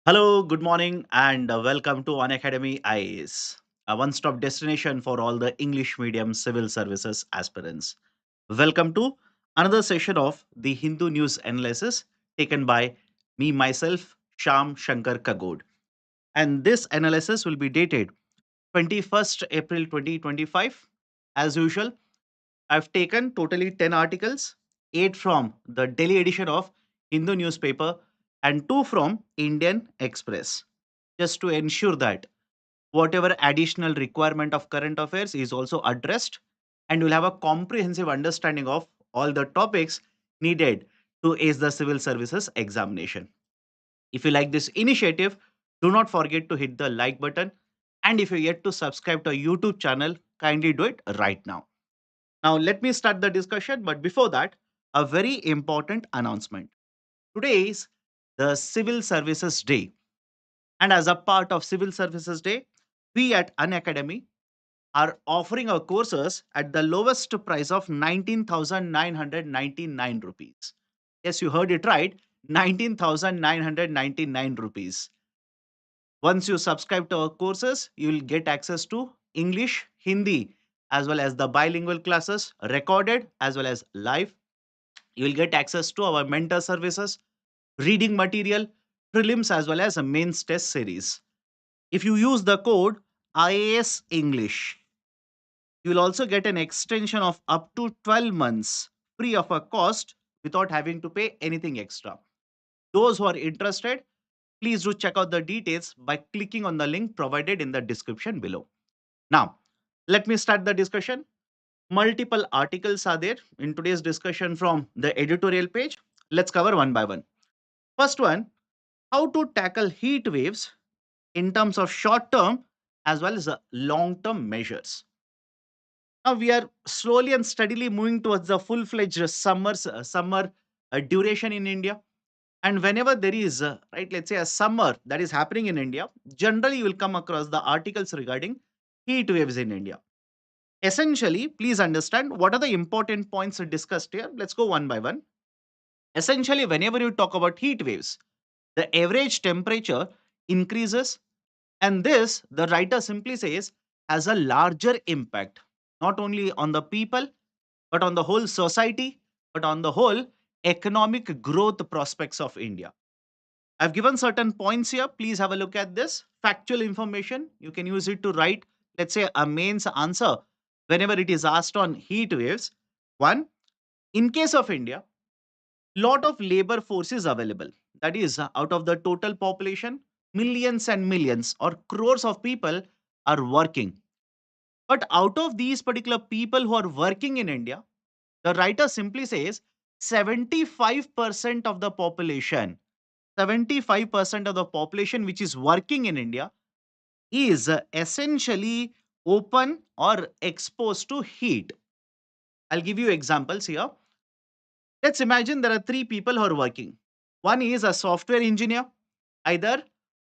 Hello, good morning, and welcome to Unacademy IAS, a one stop destination for all the English medium civil services aspirants. Welcome to another session of the Hindu News Analysis taken by me, myself, Shyam Shankar Kaggod. And this analysis will be dated 21st April 2025. As usual, I've taken totally 10 articles, 8 from the daily edition of Hindu newspaper and 2 from Indian Express, just to ensure that whatever additional requirement of current affairs is also addressed and you'll have a comprehensive understanding of all the topics needed to ace the civil services examination. If you like this initiative, do not forget to hit the like button, and if you're yet to subscribe to our YouTube channel, kindly do it right now. Now, let me start the discussion, but before that, a very important announcement. Today is the Civil Services Day, and as a part of Civil Services Day, we at Unacademy are offering our courses at the lowest price of 19,999 rupees. Yes, you heard it right, 19,999 rupees. Once you subscribe to our courses, you will get access to English, Hindi, as well as the bilingual classes, recorded as well as live. You will get access to our mentor services, reading material, prelims, as well as a mains test series. If you use the code IAS English, you will also get an extension of up to 12 months free of a cost without having to pay anything extra. Those who are interested, please do check out the details by clicking on the link provided in the description below. Now, let me start the discussion. Multiple articles are there in today's discussion from the editorial page. Let's cover one by one. First one, how to tackle heat waves in terms of short term as well as long term measures. Now we are slowly and steadily moving towards the full fledged summer duration in India. And whenever there is, right, let's say a summer that is happening in India, generally you will come across the articles regarding heat waves in India. Essentially, please understand what are the important points discussed here. Let's go one by one. Essentially, whenever you talk about heat waves, the average temperature increases, and this, the writer simply says, has a larger impact, not only on the people, but on the whole society, but on the whole economic growth prospects of India. I've given certain points here. Please have a look at this. Factual information. You can use it to write, let's say, a mains answer whenever it is asked on heat waves. One, in case of India, lot of labor force is available. That is, out of the total population, millions and millions or crores of people are working. But out of these particular people who are working in India, the writer simply says 75% of the population, 75% of the population which is working in India is essentially open or exposed to heat. I'll give you examples here. Let's imagine there are three people who are working. One is a software engineer, either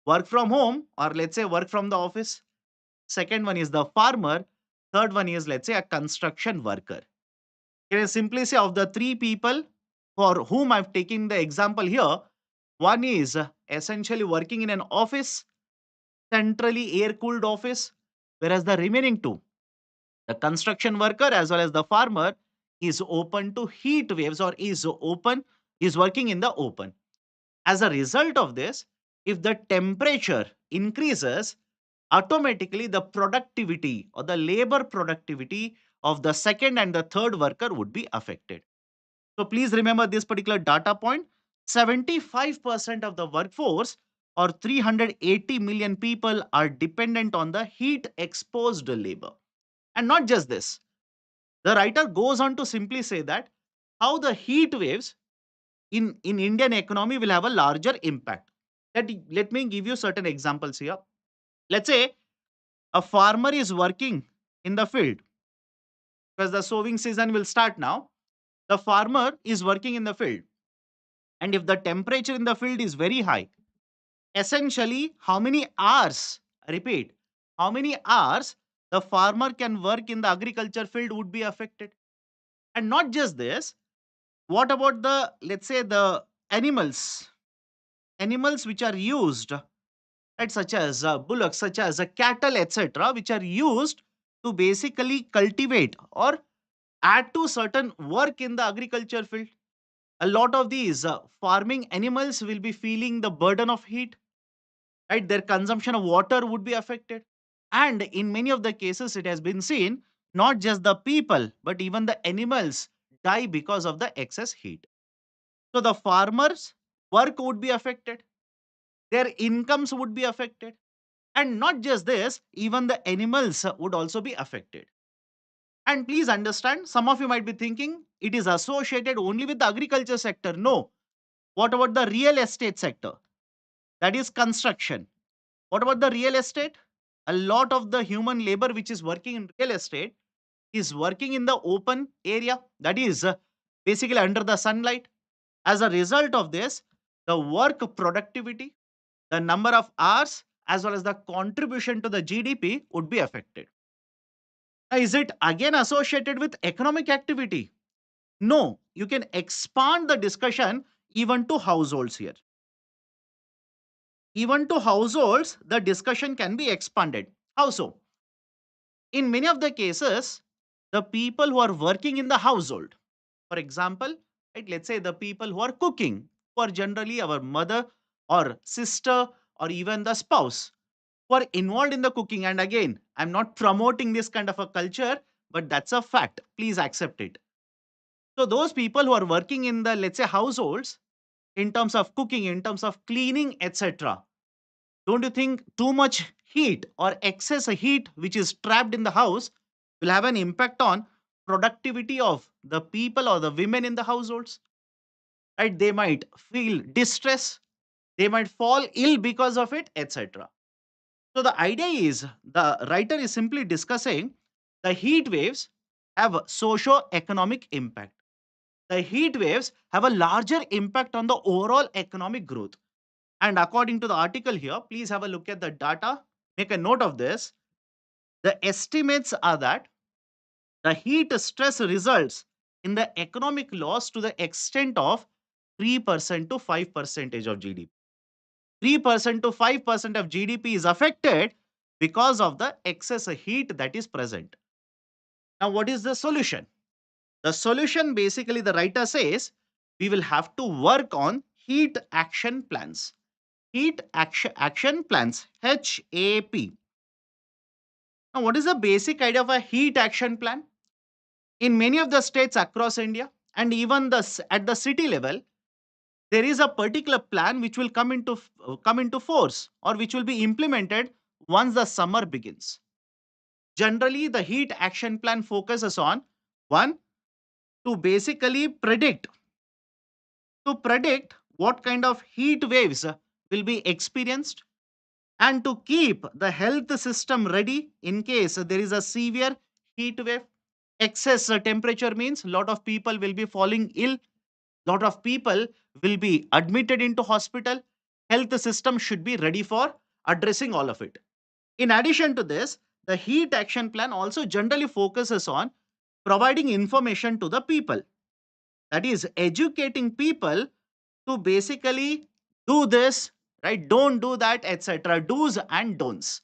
work from home or let's say work from the office. Second one is the farmer. Third one is, let's say, a construction worker. Can I simply say of the three people for whom I've taken the example here, one is essentially working in an office, centrally air cooled office, whereas the remaining two, the construction worker as well as the farmer, is open to heat waves or is working in the open. As a result of this, if the temperature increases, automatically the productivity or the labor productivity of the second and the third worker would be affected. So please remember this particular data point. 75% of the workforce or 380 million people are dependent on the heat exposed labor. And not just this, the writer goes on to simply say that how the heat waves in Indian economy will have a larger impact. Let me give you certain examples here. Let's say a farmer is working in the field because the sowing season will start now. The farmer is working in the field, and if the temperature in the field is very high, essentially how many hours, repeat, how many hours the farmer can work in the agriculture field would be affected. And not just this, what about the, let's say, the animals? animals which are used, right, such as bullocks, such as cattle, etc., which are used to basically cultivate or add to certain work in the agriculture field. A lot of these farming animals will be feeling the burden of heat, right? Their consumption of water would be affected. And in many of the cases, it has been seen not just the people, but even the animals die because of the excess heat. So the farmers' work would be affected, their incomes would be affected. And not just this, even the animals would also be affected. And please understand, some of you might be thinking it is associated only with the agriculture sector. No. What about the real estate sector? That is construction. What about the real estate? A lot of the human labor which is working in real estate is working in the open area, that is basically under the sunlight. As a result of this, the work productivity, the number of hours, as well as the contribution to the GDP would be affected. Now, is it again associated with economic activity? No, you can expand the discussion even to households here. Even to households, the discussion can be expanded. How so? In many of the cases, the people who are working in the household, for example, right, let's say the people who are cooking, who are generally our mother or sister or even the spouse, who are involved in the cooking. And again, I'm not promoting this kind of a culture, but that's a fact. Please accept it. So those people who are working in the, let's say, households, in terms of cooking, in terms of cleaning, etc., don't you think too much heat or excess heat which is trapped in the house will have an impact on productivity of the people or the women in the households? Right? They might feel distress, they might fall ill because of it, etc. So the idea is the writer is simply discussing the heat waves have socio-economic impact. The heat waves have a larger impact on the overall economic growth. And according to the article here, please have a look at the data. Make a note of this. The estimates are that the heat stress results in the economic loss to the extent of 3% to 5% of GDP. 3% to 5% of GDP is affected because of the excess heat that is present. Now, what is the solution? The solution, basically, the writer says we will have to work on heat action plans. Action plans, HAP. Now, what is the basic idea of a heat action plan? In many of the states across India and even at the city level, there is a particular plan which will come into force or which will be implemented once the summer begins. Generally, the heat action plan focuses on one, to basically predict what kind of heat waves will be experienced, and to keep the health system ready in case there is a severe heat wave. Excess temperature means a lot of people will be falling ill, lot of people will be admitted into hospital. Health system should be ready for addressing all of it. In addition to this, the heat action plan also generally focuses on providing information to the people, that is educating people to basically do this, right, don't do that, etc., do's and don'ts.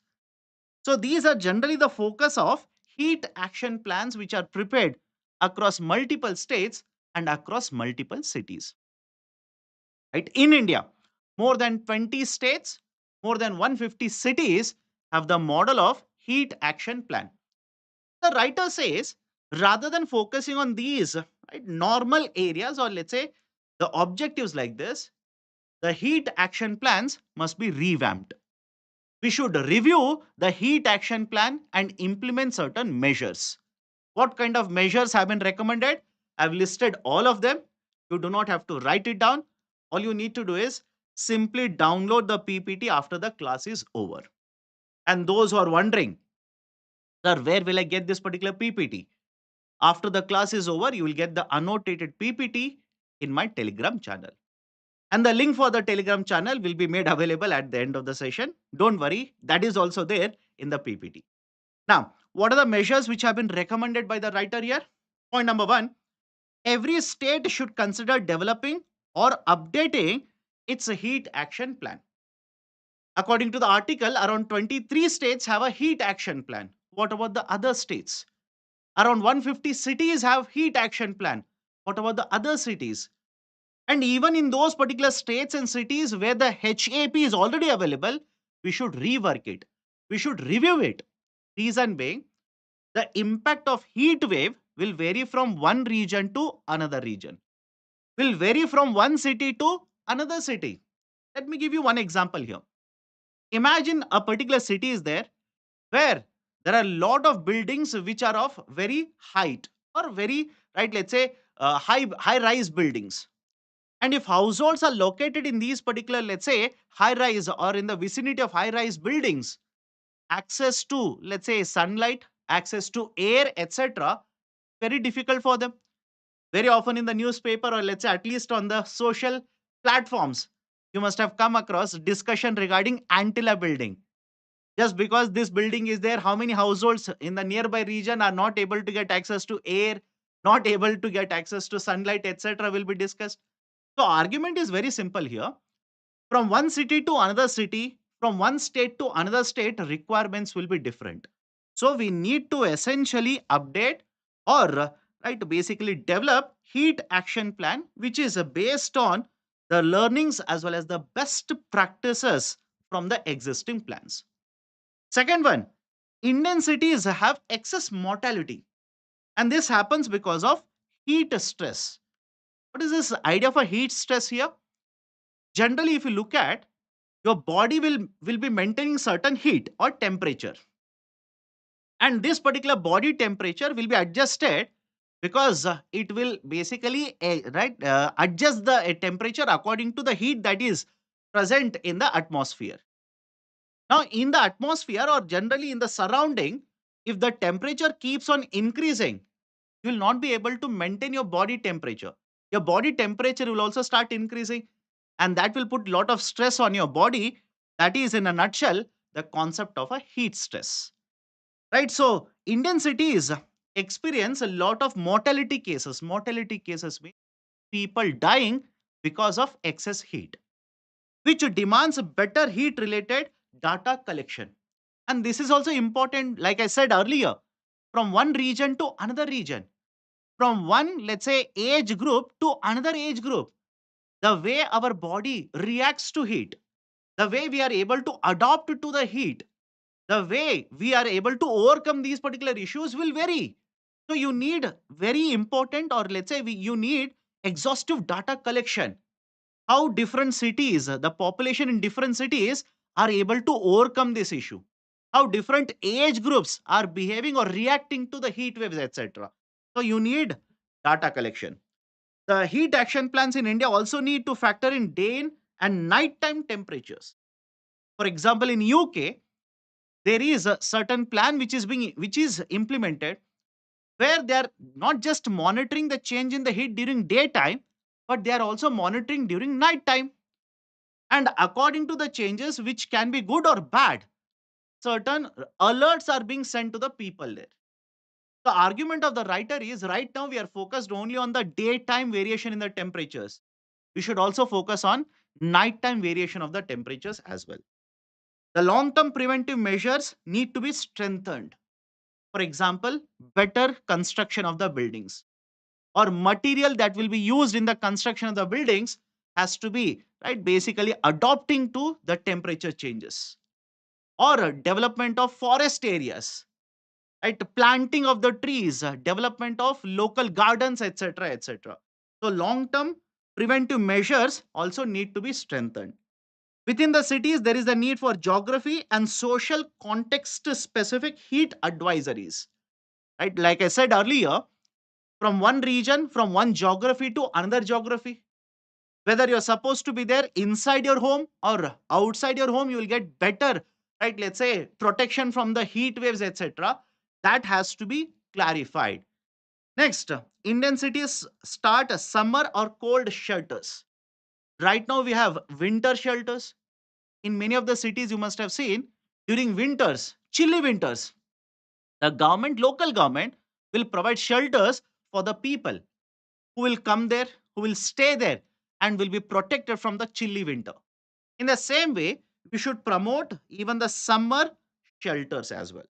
So these are generally the focus of heat action plans which are prepared across multiple states and across multiple cities. Right? In India, more than 20 states, more than 150 cities have the model of heat action plan. The writer says rather than focusing on these, right, normal areas, or let's say the objectives like this, the heat action plans must be revamped. We should review the heat action plan and implement certain measures. What kind of measures have been recommended? I've listed all of them. You do not have to write it down. All you need to do is simply download the PPT after the class is over. And those who are wondering, sir, where will I get this particular PPT? After the class is over, you will get the annotated PPT in my Telegram channel. And the link for the Telegram channel will be made available at the end of the session. Don't worry, that is also there in the PPT. Now, what are the measures which have been recommended by the writer here? Point number one, every state should consider developing or updating It's a heat action plan. According to the article, around 23 states have a heat action plan. What about the other states? Around 150 cities have heat action plan. What about the other cities? And even in those particular states and cities where the HAP is already available, we should rework it. We should review it. Reason being, the impact of heat wave will vary from one region to another region, will vary from one city to another city. Let me give you one example here. Imagine a particular city is there where there are a lot of buildings which are of very height or very, right, let's say high rise buildings. And if households are located in these particular, let's say, high rise or in the vicinity of high rise buildings, access to, let's say, sunlight, access to air, etc., very difficult for them. Very often in the newspaper, or let's say at least on the social platforms, you must have come across discussion regarding Antilla building. Just because this building is there, how many households in the nearby region are not able to get access to air, not able to get access to sunlight, etc., will be discussed. So argument is very simple here. From one city to another city, from one state to another state, requirements will be different. So we need to essentially update or right basically develop heat action plan, which is based on the learnings as well as the best practices from the existing plans. Second one, Indian cities have excess mortality, and this happens because of heat stress. What is this idea of a heat stress here? Generally, if you look at, your body will be maintaining certain heat or temperature, and this particular body temperature will be adjusted because it will basically adjust the temperature according to the heat that is present in the atmosphere. Now, in the atmosphere or generally in the surrounding, if the temperature keeps on increasing, you will not be able to maintain your body temperature. Your body temperature will also start increasing, and that will put a lot of stress on your body. That is, in a nutshell, the concept of a heat stress. Right? So, Indian cities experience a lot of mortality cases. Mortality cases mean people dying because of excess heat, which demands better heat related data collection. And this is also important, like I said earlier, from one region to another region, from one, let's say, age group to another age group. The way our body reacts to heat, the way we are able to adapt to the heat, the way we are able to overcome these particular issues will vary. So you need very important, or let's say you need exhaustive data collection. How different cities, the population in different cities are able to overcome this issue. How different age groups are behaving or reacting to the heat waves, etc. So you need data collection. The heat action plans in India also need to factor in day and nighttime temperatures. For example, in UK, there is a certain plan which is implemented where they are not just monitoring the change in the heat during daytime, but they are also monitoring during nighttime. And according to the changes, which can be good or bad, certain alerts are being sent to the people there. The argument of the writer is right now we are focused only on the daytime variation in the temperatures. We should also focus on nighttime variation of the temperatures as well. The long term preventive measures need to be strengthened. For example, better construction of the buildings or material that will be used in the construction of the buildings has to be right basically adopting to the temperature changes, or development of forest areas, right, planting of the trees, development of local gardens, etc., etc. So long term preventive measures also need to be strengthened. Within the cities, there is the need for geography and social context specific heat advisories. Right, like I said earlier, from one region, from one geography to another geography, whether you're supposed to be there inside your home or outside your home, you will get better, right, let's say protection from the heat waves, etc. That has to be clarified. Next, Indian cities start summer or cold shelters. Right now we have winter shelters. In many of the cities, you must have seen, during winters, chilly winters, the government, local government, will provide shelters for the people who will come there, who will stay there. and will be protected from the chilly winter. In the same way, we should promote even the summer shelters as well.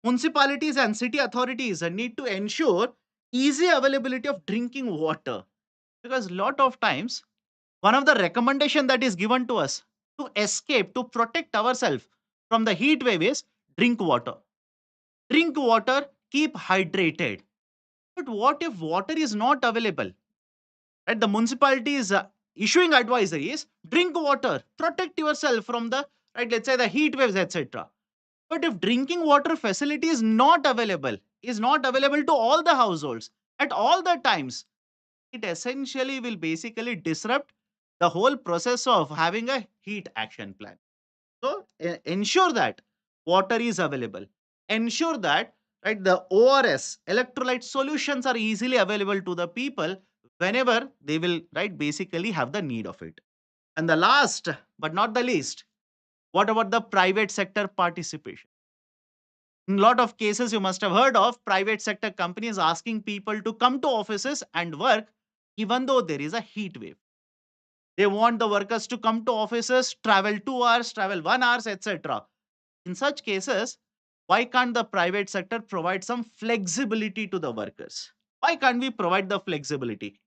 Municipalities and city authorities need to ensure easy availability of drinking water, because lot of times one of the recommendation that is given to us to escape, to protect ourselves from the heat wave is drink water. Drink water, keep hydrated. But what if water is not available? Right? The municipality is issuing advisories: drink water, protect yourself from the, right, let's say the heat waves, etc. But if drinking water facility is not available to all the households at all the times, it essentially will basically disrupt the whole process of having a heat action plan. So ensure that water is available. Ensure that, right, the ORS electrolyte solutions are easily available to the people whenever they will, right, basically have the need of it. And the last but not the least, what about the private sector participation? In a lot of cases, you must have heard of private sector companies asking people to come to offices and work even though there is a heat wave. They want the workers to come to offices, travel 2 hours, travel 1 hour, etc. In such cases, why can't the private sector provide some flexibility to the workers? Why can't we provide the flexibility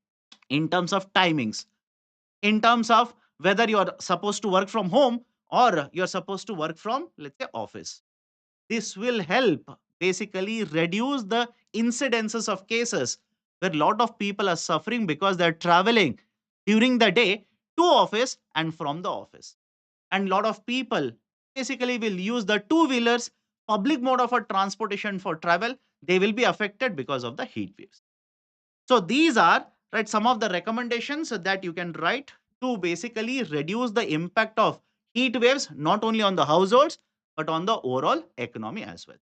in terms of timings, in terms of whether you're supposed to work from home or you're supposed to work from, let's say, office? This will help basically reduce the incidences of cases where a lot of people are suffering because they're traveling during the day to office and from the office. And a lot of people basically will use the two wheelers, public mode of a transportation for travel. They will be affected because of the heat waves. So these are, right, some of the recommendations that you can write to basically reduce the impact of heat waves not only on the households but on the overall economy as well.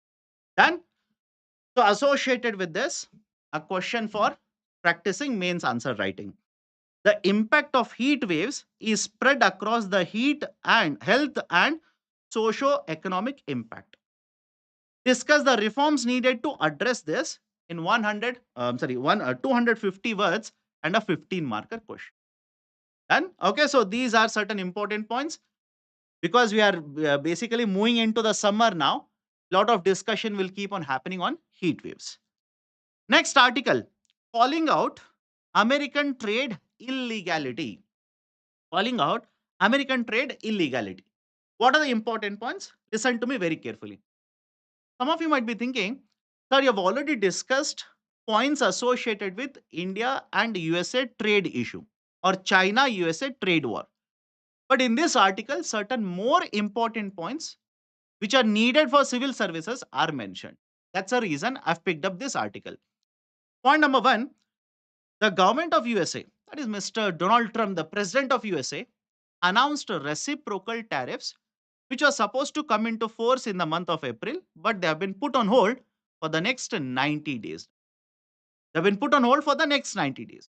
Done. So associated with this, a question for practicing mains answer writing. The impact of heat waves is spread across the heat and health and socio-economic impact. Discuss the reforms needed to address this in 100, 250 words and a 15 marker question. Done. Okay, so these are certain important points because we are basically moving into the summer now. Lot of discussion will keep on happening on heat waves. Next article, calling out American trade illegality. Calling out American trade illegality. What are the important points? Listen to me very carefully. Some of you might be thinking, sir, you have already discussed points associated with India and USA trade issue or China USA trade war. But in this article, certain more important points which are needed for civil services are mentioned. That's the reason I've picked up this article. Point number one, the government of USA, that is Mr. Donald Trump, the president of USA, announced reciprocal tariffs which were supposed to come into force in the month of April, but they have been put on hold for the next 90 days. They have been put on hold for the next 90 days.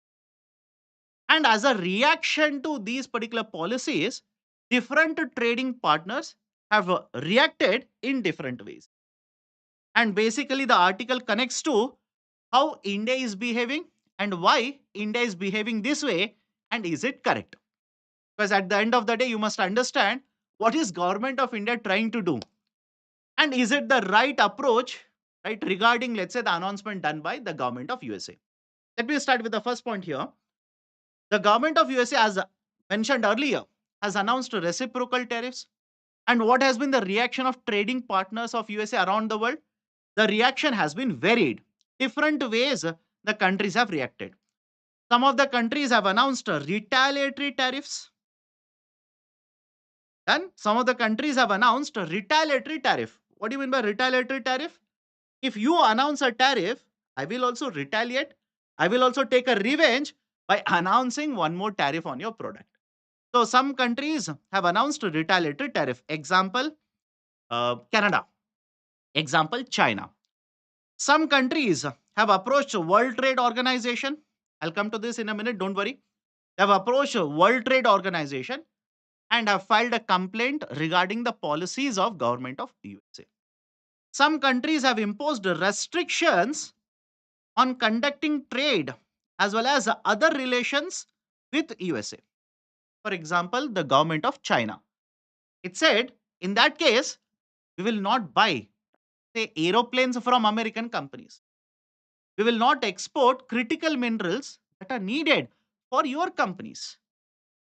And as a reaction to these particular policies, different trading partners have reacted in different ways. And basically, the article connects to how India is behaving and why India is behaving this way, and is it correct? Because at the end of the day, you must understand what is government of India trying to do, and is it the right approach, right, regarding, let's say, the announcement done by the government of USA. Let me start with the first point here. The government of USA, as mentioned earlier, has announced reciprocal tariffs. And what has been the reaction of trading partners of USA around the world? The reaction has been varied. Different ways the countries have reacted. Some of the countries have announced retaliatory tariffs. And some of the countries have announced retaliatory tariff. What do you mean by retaliatory tariff? If you announce a tariff, I will also retaliate. I will also take a revenge by announcing one more tariff on your product. So some countries have announced retaliatory tariff. Example, Canada. Example, China. Some countries have approached World Trade Organization. I'll come to this in a minute, don't worry. They have approached World Trade Organization and have filed a complaint regarding the policies of government of USA. Some countries have imposed restrictions on conducting trade as well as other relations with USA. For example, the government of China. It said, in that case, we will not buy, say, aeroplanes from American companies. We will not export critical minerals that are needed for your companies.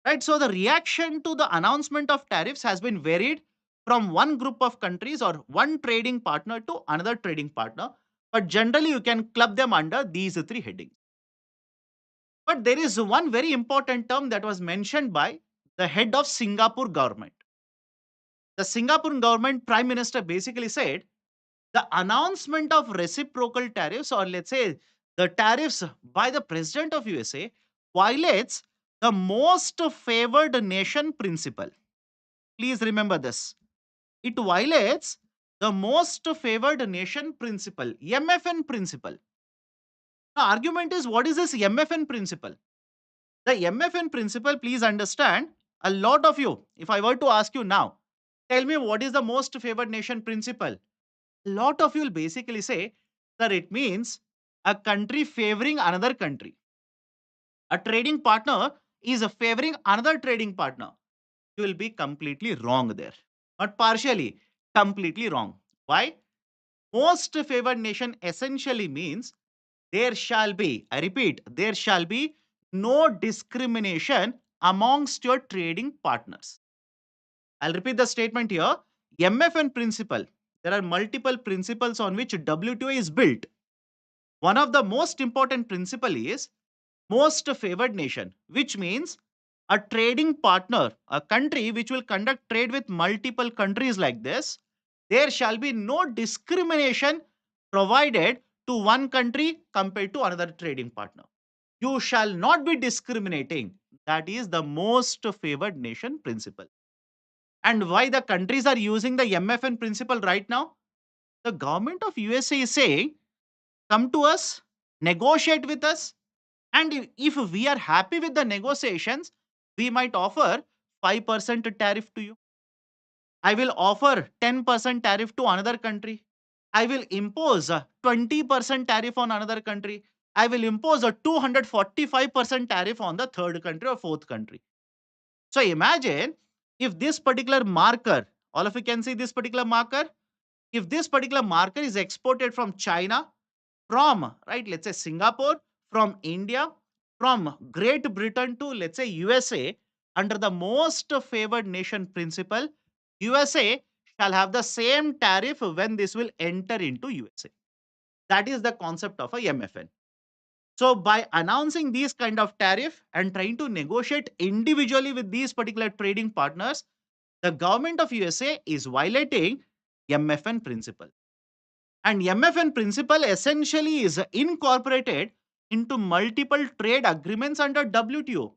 Right? So the reaction to the announcement of tariffs has been varied from one group of countries or one trading partner to another trading partner. But generally, you can club them under these three headings. But there is one very important term that was mentioned by the head of Singapore government. The Singapore government prime minister basically said the announcement of reciprocal tariffs, or let's say the tariffs by the president of USA, violates the most favored nation principle. Please remember this. It violates the most favored nation principle, MFN principle. The argument is, what is this MFN principle? The MFN principle, please understand, a lot of you, if I were to ask you now, tell me what is the most favored nation principle? A lot of you will basically say that it means a country favoring another country. A trading partner is favoring another trading partner. You will be completely wrong there. Not partially, completely wrong. Why? Most favored nation essentially means there shall be, I repeat, there shall be no discrimination amongst your trading partners. I'll repeat the statement here. MFN principle. There are multiple principles on which WTO is built. One of the most important principle is most favored nation, which means a trading partner, a country which will conduct trade with multiple countries like this, there shall be no discrimination provided to one country compared to another trading partner. You shall not be discriminating. That is the most favored nation principle. And why the countries are using the MFN principle right now? The government of USA is saying, come to us, negotiate with us, and if we are happy with the negotiations, we might offer 5% tariff to you. I will offer 10% tariff to another country. I will impose a 20% tariff on another country. I will impose a 245% tariff on the third country or fourth country. So imagine if this particular marker, all of you can see this particular marker, if this particular marker is exported from China, from, right, let's say Singapore, from India, from Great Britain to, let's say, USA, under the most favored nation principle, USA shall have the same tariff when this will enter into USA. That is the concept of a MFN. So by announcing these kind of tariff and trying to negotiate individually with these particular trading partners, the government of USA is violating MFN principle. And MFN principle essentially is incorporated into multiple trade agreements under WTO.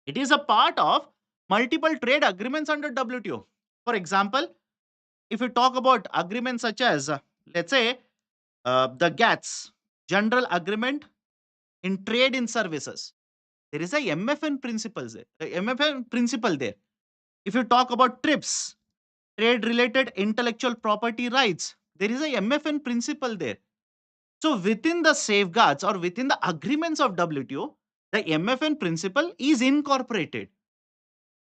It is a part of multiple trade agreements under WTO. For example, if you talk about agreements such as, let's say, the GATS, General Agreement in Trade in Services, there is a MFN principles there, MFN principle there. If you talk about TRIPS, Trade Related Intellectual Property Rights, there is a MFN principle there. So within the safeguards or within the agreements of WTO, the MFN principle is incorporated.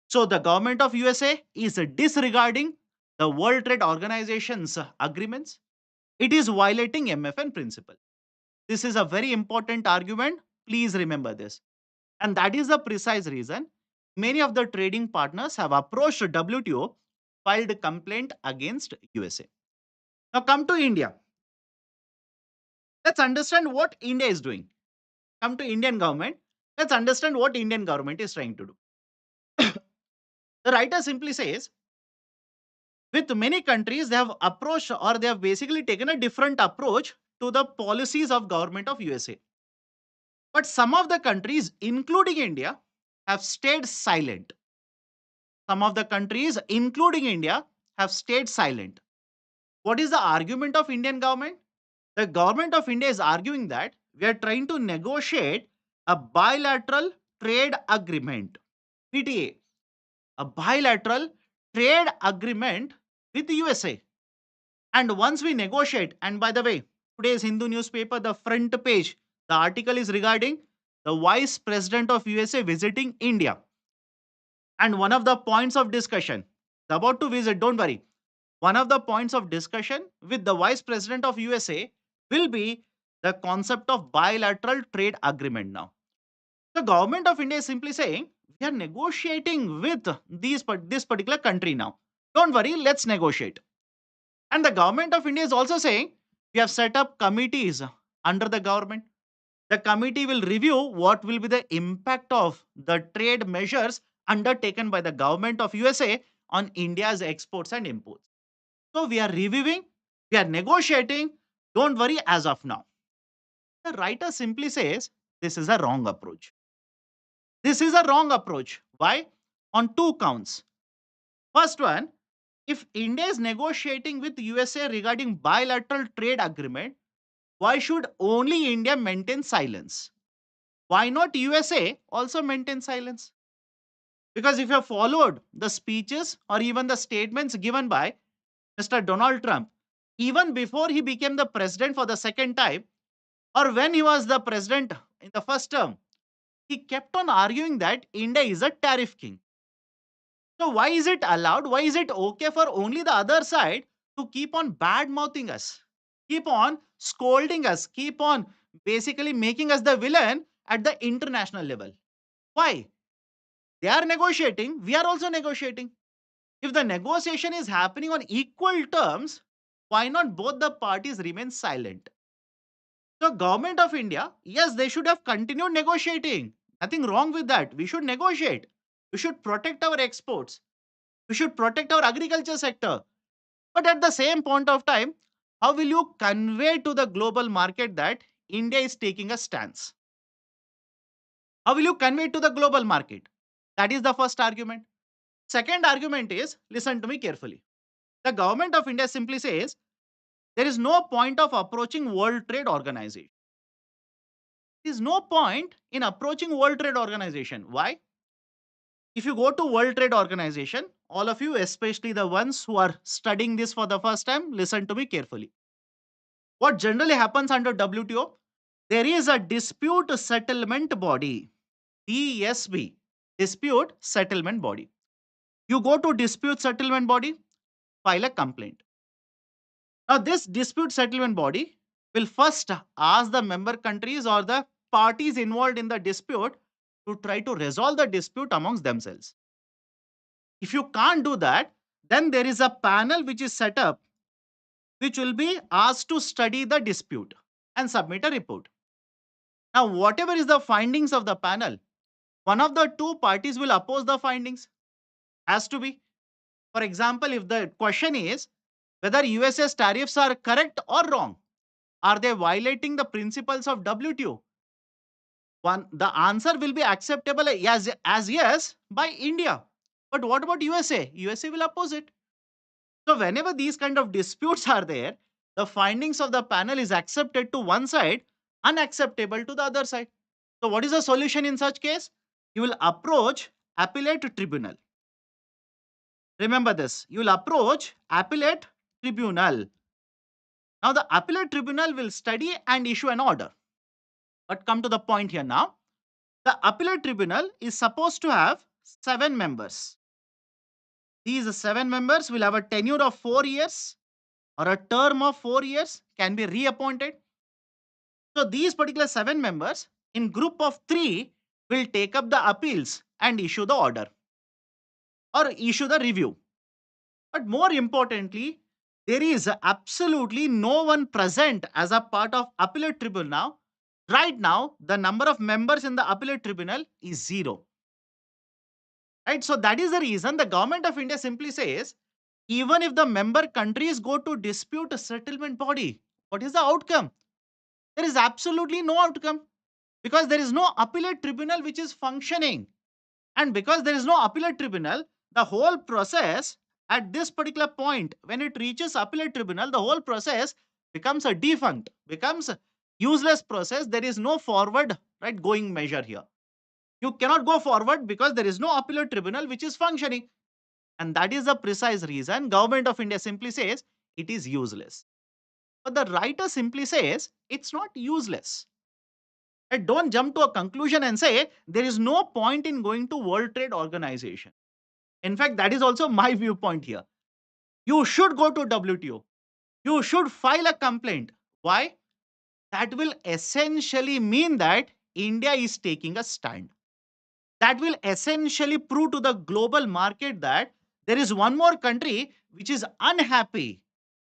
So the government of USA is disregarding the World Trade Organization's agreements. It is violating MFN principle. This is a very important argument. Please remember this. And that is the precise reason many of the trading partners have approached WTO, filed a complaint against USA. Now come to India. Let's understand what India is doing. Come to Indian government. Let's understand what Indian government is trying to do. The writer simply says, with many countries, they have approached or they have basically taken a different approach to the policies of government of USA. But some of the countries, including India, have stayed silent. Some of the countries, including India, have stayed silent. What is the argument of Indian government? The government of India is arguing that we are trying to negotiate a bilateral trade agreement, PTA, a bilateral trade agreement with the USA. And once we negotiate, and by the way, today's Hindu newspaper, the front page, the article is regarding the Vice President of USA visiting India. And one of the points of discussion, about to visit, don't worry. One of the points of discussion with the Vice President of USA will be the concept of bilateral trade agreement now. The government of India is simply saying, we are negotiating with this particular country now. Don't worry, let's negotiate. And the government of India is also saying, we have set up committees under the government. The committee will review what will be the impact of the trade measures undertaken by the government of USA on India's exports and imports. So we are reviewing, we are negotiating. Don't worry as of now. The writer simply says this is a wrong approach. This is a wrong approach. Why? On two counts. First one, if India is negotiating with USA regarding bilateral trade agreement, why should only India maintain silence? Why not USA also maintain silence? Because if you have followed the speeches or even the statements given by Mr. Donald Trump, even before he became the president for the second time, or when he was the president in the first term, he kept on arguing that India is a tariff king. So why is it allowed? Why is it okay for only the other side to keep on bad mouthing us, keep on scolding us, keep on basically making us the villain at the international level? Why? They are negotiating, we are also negotiating. If the negotiation is happening on equal terms, why not both the parties remain silent? So, government of India, yes, they should have continued negotiating. Nothing wrong with that. We should negotiate. We should protect our exports. We should protect our agriculture sector. But at the same point of time, how will you convey to the global market that India is taking a stance? How will you convey to the global market? That is the first argument. Second argument is, listen to me carefully. The government of India simply says there is no point of approaching World Trade Organization. There is no point in approaching World Trade Organization. Why? If you go to World Trade Organization, all of you, especially the ones who are studying this for the first time, listen to me carefully. What generally happens under WTO? There is a dispute settlement body, DSB, dispute settlement body. You go to dispute settlement body, file a complaint. Now, this dispute settlement body will first ask the member countries or the parties involved in the dispute to try to resolve the dispute amongst themselves. If you can't do that, then there is a panel which is set up which will be asked to study the dispute and submit a report. Now, whatever is the findings of the panel, one of the two parties will oppose the findings. Has to be. For example, if the question is whether US's tariffs are correct or wrong, are they violating the principles of WTO? One, the answer will be acceptable as yes by India. But what about USA? USA will oppose it. So whenever these kind of disputes are there, the findings of the panel is accepted to one side, unacceptable to the other side. So what is the solution in such case? You will approach appellate tribunal. Remember this. You will approach appellate tribunal. Now the appellate tribunal will study and issue an order. But come to the point here now. The appellate tribunal is supposed to have 7 members. These 7 members will have a tenure of 4 years or a term of 4 years, can be reappointed. So these particular 7 members in group of three will take up the appeals and issue the order or issue the review. But more importantly, there is absolutely no one present as a part of appellate tribunal now. Right now, the number of members in the appellate tribunal is 0. Right? So that is the reason the government of India simply says, even if the member countries go to dispute a settlement body, what is the outcome? There is absolutely no outcome because there is no appellate tribunal which is functioning. And because there is no appellate tribunal, the whole process at this particular point, when it reaches appellate tribunal, the whole process becomes a defunct, becomes a useless process. There is no forward right going measure here. You cannot go forward because there is no appellate tribunal which is functioning. And that is the precise reason government of India simply says it is useless. But the writer simply says it's not useless. And don't jump to a conclusion and say there is no point in going to World Trade Organization. In fact, that is also my viewpoint here. You should go to WTO. You should file a complaint. Why? That will essentially mean that India is taking a stand. That will essentially prove to the global market that there is one more country which is unhappy,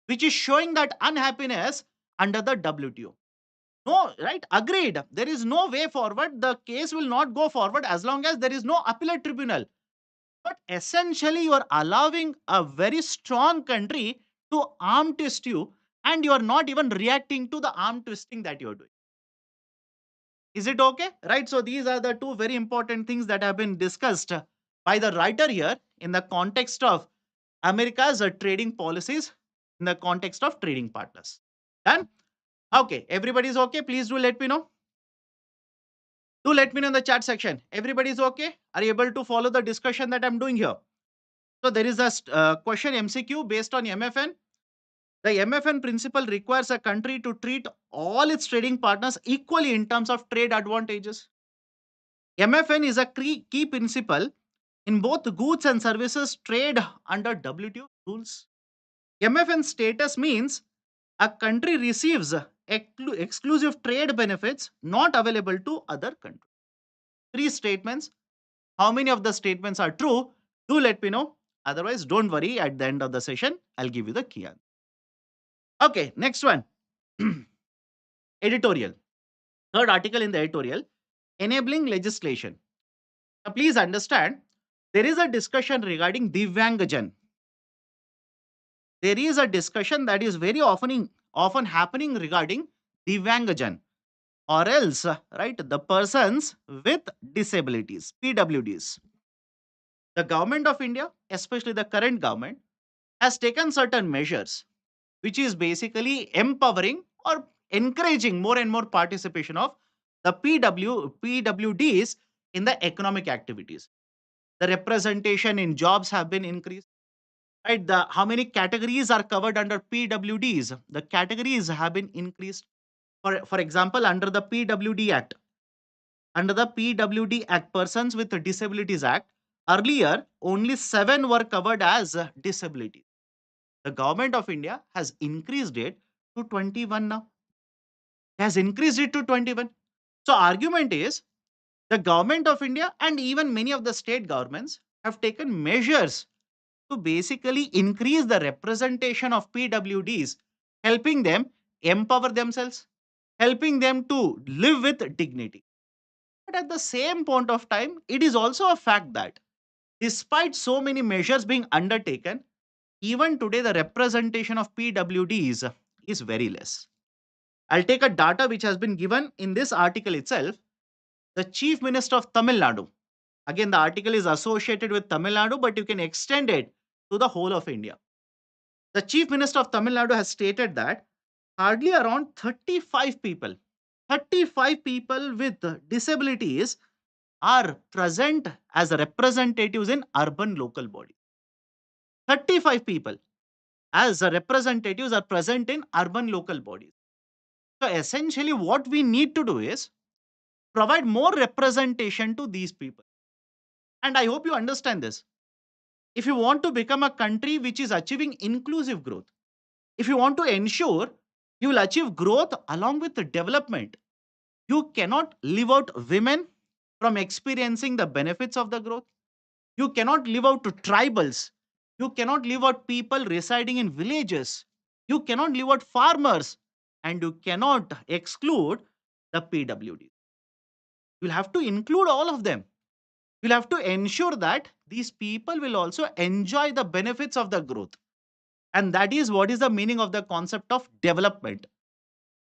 which is showing that unhappiness under the WTO. No, right? Agreed. There is no way forward. The case will not go forward as long as there is no appellate tribunal. But essentially, you are allowing a very strong country to arm twist you, and you are not even reacting to the arm twisting that you are doing. Is it okay? Right. So, these are the two very important things that have been discussed by the writer here in the context of America's trading policies, in the context of trading partners. Done? Okay. Everybody's okay. Please do let me know. Do let me know in the chat section. Everybody's okay? Are you able to follow the discussion that I'm doing here? So there is a question MCQ based on MFN. The MFN principle requires a country to treat all its trading partners equally in terms of trade advantages. MFN is a key principle in both goods and services trade under WTO rules. MFN status means a country receives exclusive trade benefits not available to other countries. Three statements. How many of the statements are true? Do let me know. Otherwise, don't worry. At the end of the session, I'll give you the key answer. Okay, next one. Editorial. Third article in the editorial, enabling legislation. Now, please understand, there is a discussion regarding Divyangajan. There is a discussion that is very often happening regarding Divyangajan, or else, right, the persons with disabilities, PWDs. The government of India, especially the current government, has taken certain measures, which is basically empowering or encouraging more and more participation of the PWDs in the economic activities. The representation in jobs have been increased. Right? The how many categories are covered under PWDs? The categories have been increased. For example, under the PWD Act, Persons with Disabilities Act, earlier only 7 were covered as disability. The government of India has increased it to 21 now. It has increased it to 21. So argument is the government of India and even many of the state governments have taken measures to basically increase the representation of PWDs, helping them empower themselves, helping them to live with dignity. But at the same point of time, it is also a fact that despite so many measures being undertaken, even today the representation of PWDs is very less. I'll take a data which has been given in this article itself. The Chief Minister of Tamil Nadu, again, the article is associated with Tamil Nadu, but you can extend it to the whole of India. The Chief Minister of Tamil Nadu has stated that hardly around 35 people with disabilities are present as representatives in urban local body. 35 people as representatives are present in urban local bodies. So essentially what we need to do is provide more representation to these people. And I hope you understand this. If you want to become a country which is achieving inclusive growth, if you want to ensure you will achieve growth along with the development, you cannot leave out women from experiencing the benefits of the growth. You cannot leave out to tribals. You cannot leave out people residing in villages. You cannot leave out farmers. And you cannot exclude the PWD. You'll have to include all of them. You'll have to ensure that these people will also enjoy the benefits of the growth. And that is what is the meaning of the concept of development.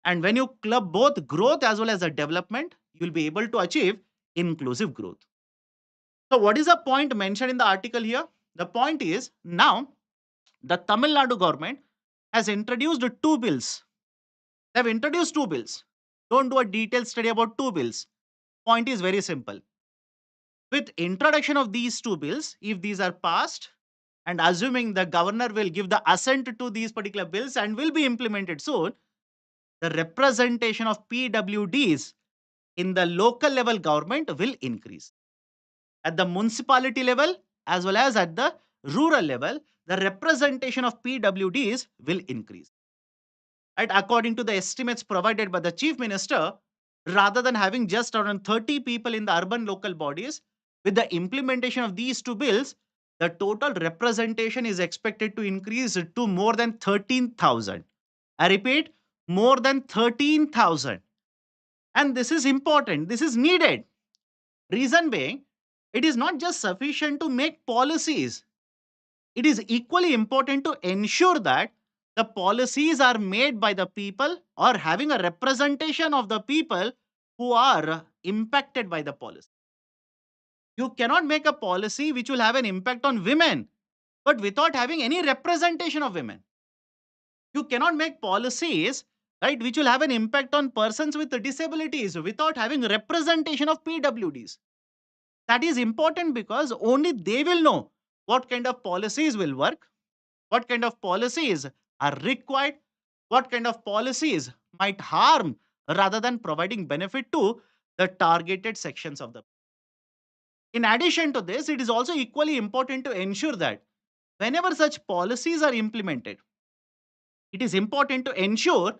And when you club both growth as well as the development, you will be able to achieve inclusive growth. So, what is the point mentioned in the article here? The point is now the Tamil Nadu government has introduced two bills. They have introduced two bills. Don't do a detailed study about two bills. Point is very simple. With introduction of these two bills, if these are passed, and assuming the governor will give the assent to these particular bills and will be implemented soon, the representation of PWDs in the local level government will increase. At the municipality level as well as at the rural level, the representation of PWDs will increase. Right? According to the estimates provided by the chief minister, rather than having just around 30 people in the urban local bodies, with the implementation of these two bills, the total representation is expected to increase to more than 13,000. I repeat, more than 13,000. And this is important. This is needed. Reason being, it is not just sufficient to make policies. It is equally important to ensure that the policies are made by the people or having a representation of the people who are impacted by the policy. You cannot make a policy which will have an impact on women, but without having any representation of women. You cannot make policies, right, which will have an impact on persons with disabilities without having representation of PWDs. That is important because only they will know what kind of policies will work, what kind of policies are required, what kind of policies might harm rather than providing benefit to the targeted sections of the. In addition to this, it is also equally important to ensure that whenever such policies are implemented, it is important to ensure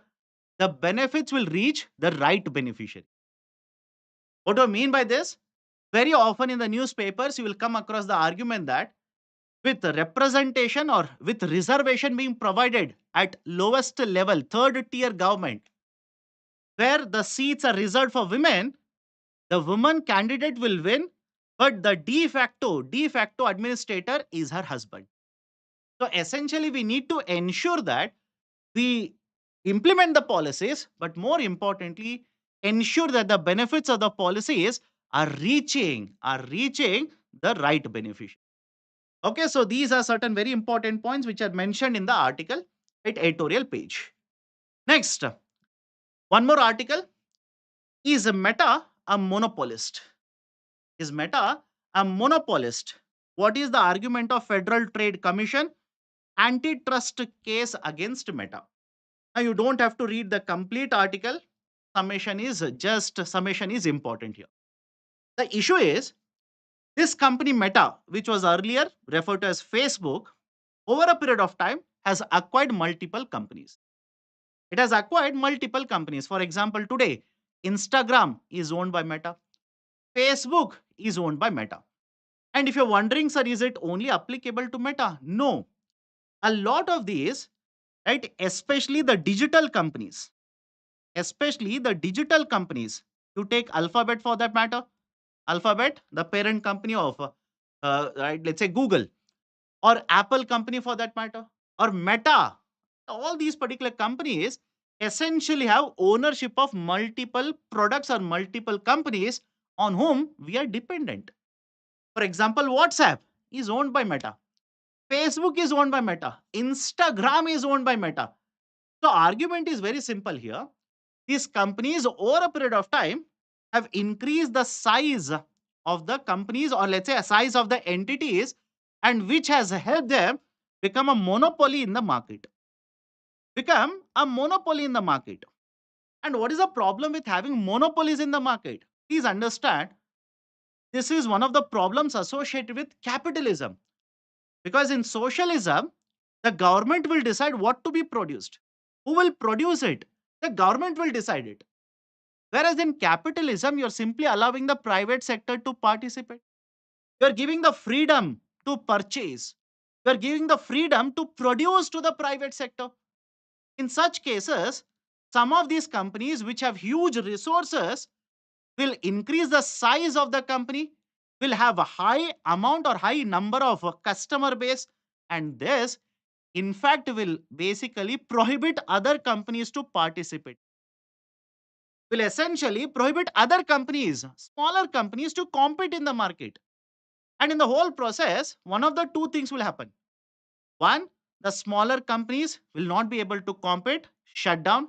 the benefits will reach the right beneficiary. What do I mean by this? Very often in the newspapers, you will come across the argument that with representation or with reservation being provided at lowest level, third tier government, where the seats are reserved for women, the woman candidate will win, but the de facto administrator is her husband. So essentially, we need to ensure that we implement the policies, but more importantly, ensure that the benefits of the policies are reaching the right beneficiary. Okay, so these are certain very important points which are mentioned in the article at editorial page. Next, one more article. Is Meta a monopolist? Is Meta a monopolist? What is the argument of Federal Trade Commission antitrust case against Meta? Now you don't have to read the complete article. Summation is important here. The issue is this company Meta, which was earlier referred to as Facebook, over a period of time has acquired multiple companies. It has acquired multiple companies. For example, today, Instagram is owned by Meta, Facebook is owned by Meta. And if you're wondering, sir, is it only applicable to Meta? No. A lot of these, right, especially the digital companies, you take Alphabet for that matter, Alphabet, the parent company of, right, let's say Google, or Apple company for that matter, or Meta. All these particular companies essentially have ownership of multiple products or multiple companies on whom we are dependent. For example, WhatsApp is owned by Meta. Facebook is owned by Meta. Instagram is owned by Meta. So argument is very simple here. These companies over a period of time have increased the size of the companies, or let's say a size of the entities, and which has helped them become a monopoly in the market. Become a monopoly in the market. And what is the problem with having monopolies in the market? Please understand, this is one of the problems associated with capitalism. Because in socialism, the government will decide what to be produced. Who will produce it? The government will decide it. Whereas in capitalism, you're simply allowing the private sector to participate. You're giving the freedom to purchase. You're giving the freedom to produce to the private sector. In such cases, some of these companies which have huge resources will increase the size of the company, will have a high amount or high number of customer base, and this, in fact, will basically prohibit other companies to participate. Will essentially prohibit other companies, smaller companies, to compete in the market. And in the whole process, one of the two things will happen. One, the smaller companies will not be able to compete, shut down.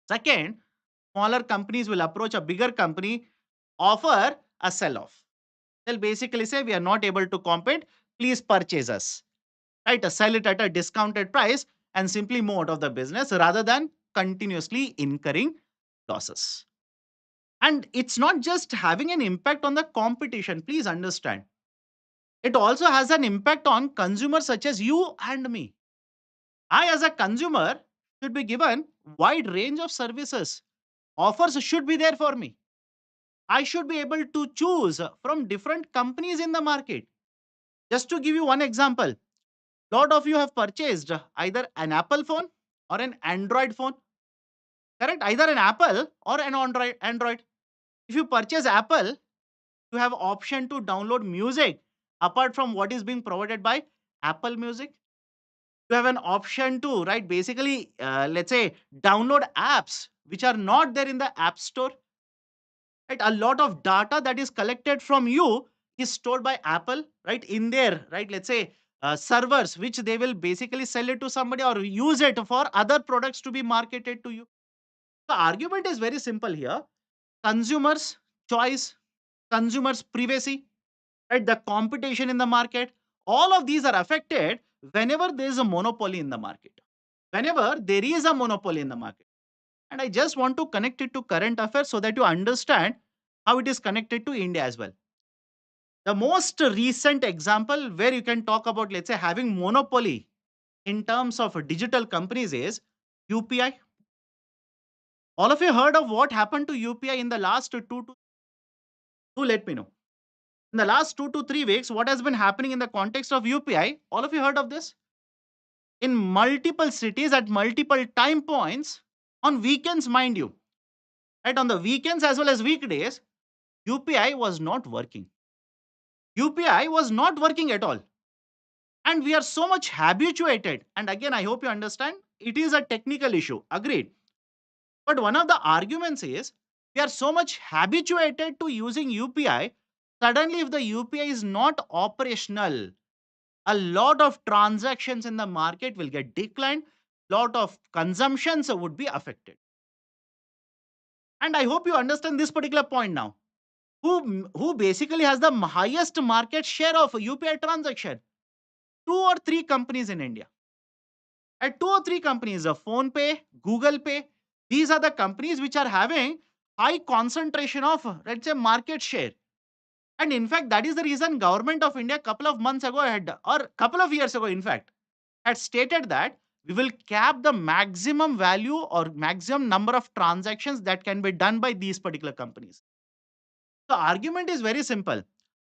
Second, smaller companies will approach a bigger company, offer a sell off. They'll basically say, we are not able to compete, please purchase us. Right? Sell it at a discounted price and simply move out of the business rather than continuously incurring losses. And it's not just having an impact on the competition, please understand. It also has an impact on consumers such as you and me. I, as a consumer, should be given wide range of services. Offers should be there for me. I should be able to choose from different companies in the market. Just to give you one example, lot of you have purchased either an Apple phone or an Android phone, correct? Either an Apple or an Android. If you purchase Apple, you have option to download music apart from what is being provided by Apple Music. You have an option to, right, basically, let's say, download apps which are not there in the App Store. Right, a lot of data that is collected from you is stored by Apple, right, in their, right, let's say, servers, which they will basically sell it to somebody or use it for other products to be marketed to you. The argument is very simple here: consumers choice, consumers privacy, right, the competition in the market, all of these are affected whenever there is a monopoly in the market, whenever there is a monopoly in the market. And I just want to connect it to current affairs so that you understand how it is connected to India as well. The most recent example where you can talk about, let's say, having monopoly in terms of digital companies is UPI. All of you heard of what happened to UPI in the last two, let me know. In the last 2 to 3 weeks, what has been happening in the context of UPI? All of you heard of this? In multiple cities at multiple time points, on weekends, mind you, right? On the weekends as well as weekdays, UPI was not working. UPI was not working at all. And we are so much habituated. And again, I hope you understand it is a technical issue. Agreed. But one of the arguments is we are so much habituated to using UPI. Suddenly, if the UPI is not operational, a lot of transactions in the market will get declined, lot of consumptions would be affected. And I hope you understand this particular point now. Who basically has the highest market share of UPI transaction? Two or three companies in India. At two or three companies, Phone Pay, Google Pay, these are the companies which are having high concentration of, let's say, market share. And in fact, that is the reason government of India couple of months ago had, or couple of years ago, in fact, had stated that we will cap the maximum value or maximum number of transactions that can be done by these particular companies. The argument is very simple.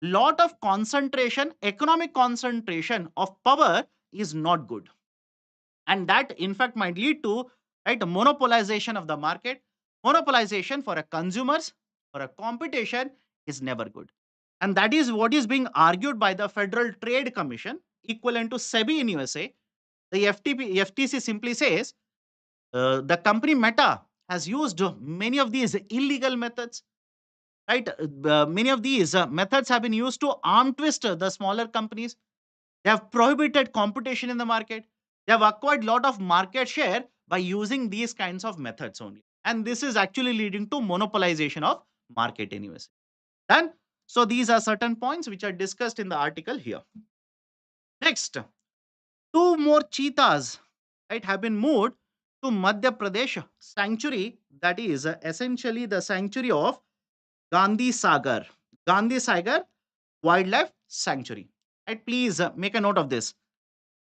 Lot of concentration, economic concentration of power is not good. And that, in fact, might lead to, right, monopolization of the market. Monopolization for a consumers, for a competition is never good. And that is what is being argued by the Federal Trade Commission, equivalent to SEBI in USA. The FTC simply says the company Meta has used many of these illegal methods, right? Many of these methods have been used to arm twist the smaller companies. They have prohibited competition in the market. They have acquired lot of market share by using these kinds of methods only. And this is actually leading to monopolization of market in US. Done? So these are certain points which are discussed in the article here. Next, two more cheetahs, right, have been moved to Madhya Pradesh sanctuary, that is essentially the sanctuary of Gandhi Sagar. Gandhi Sagar Wildlife Sanctuary. Right, please make a note of this.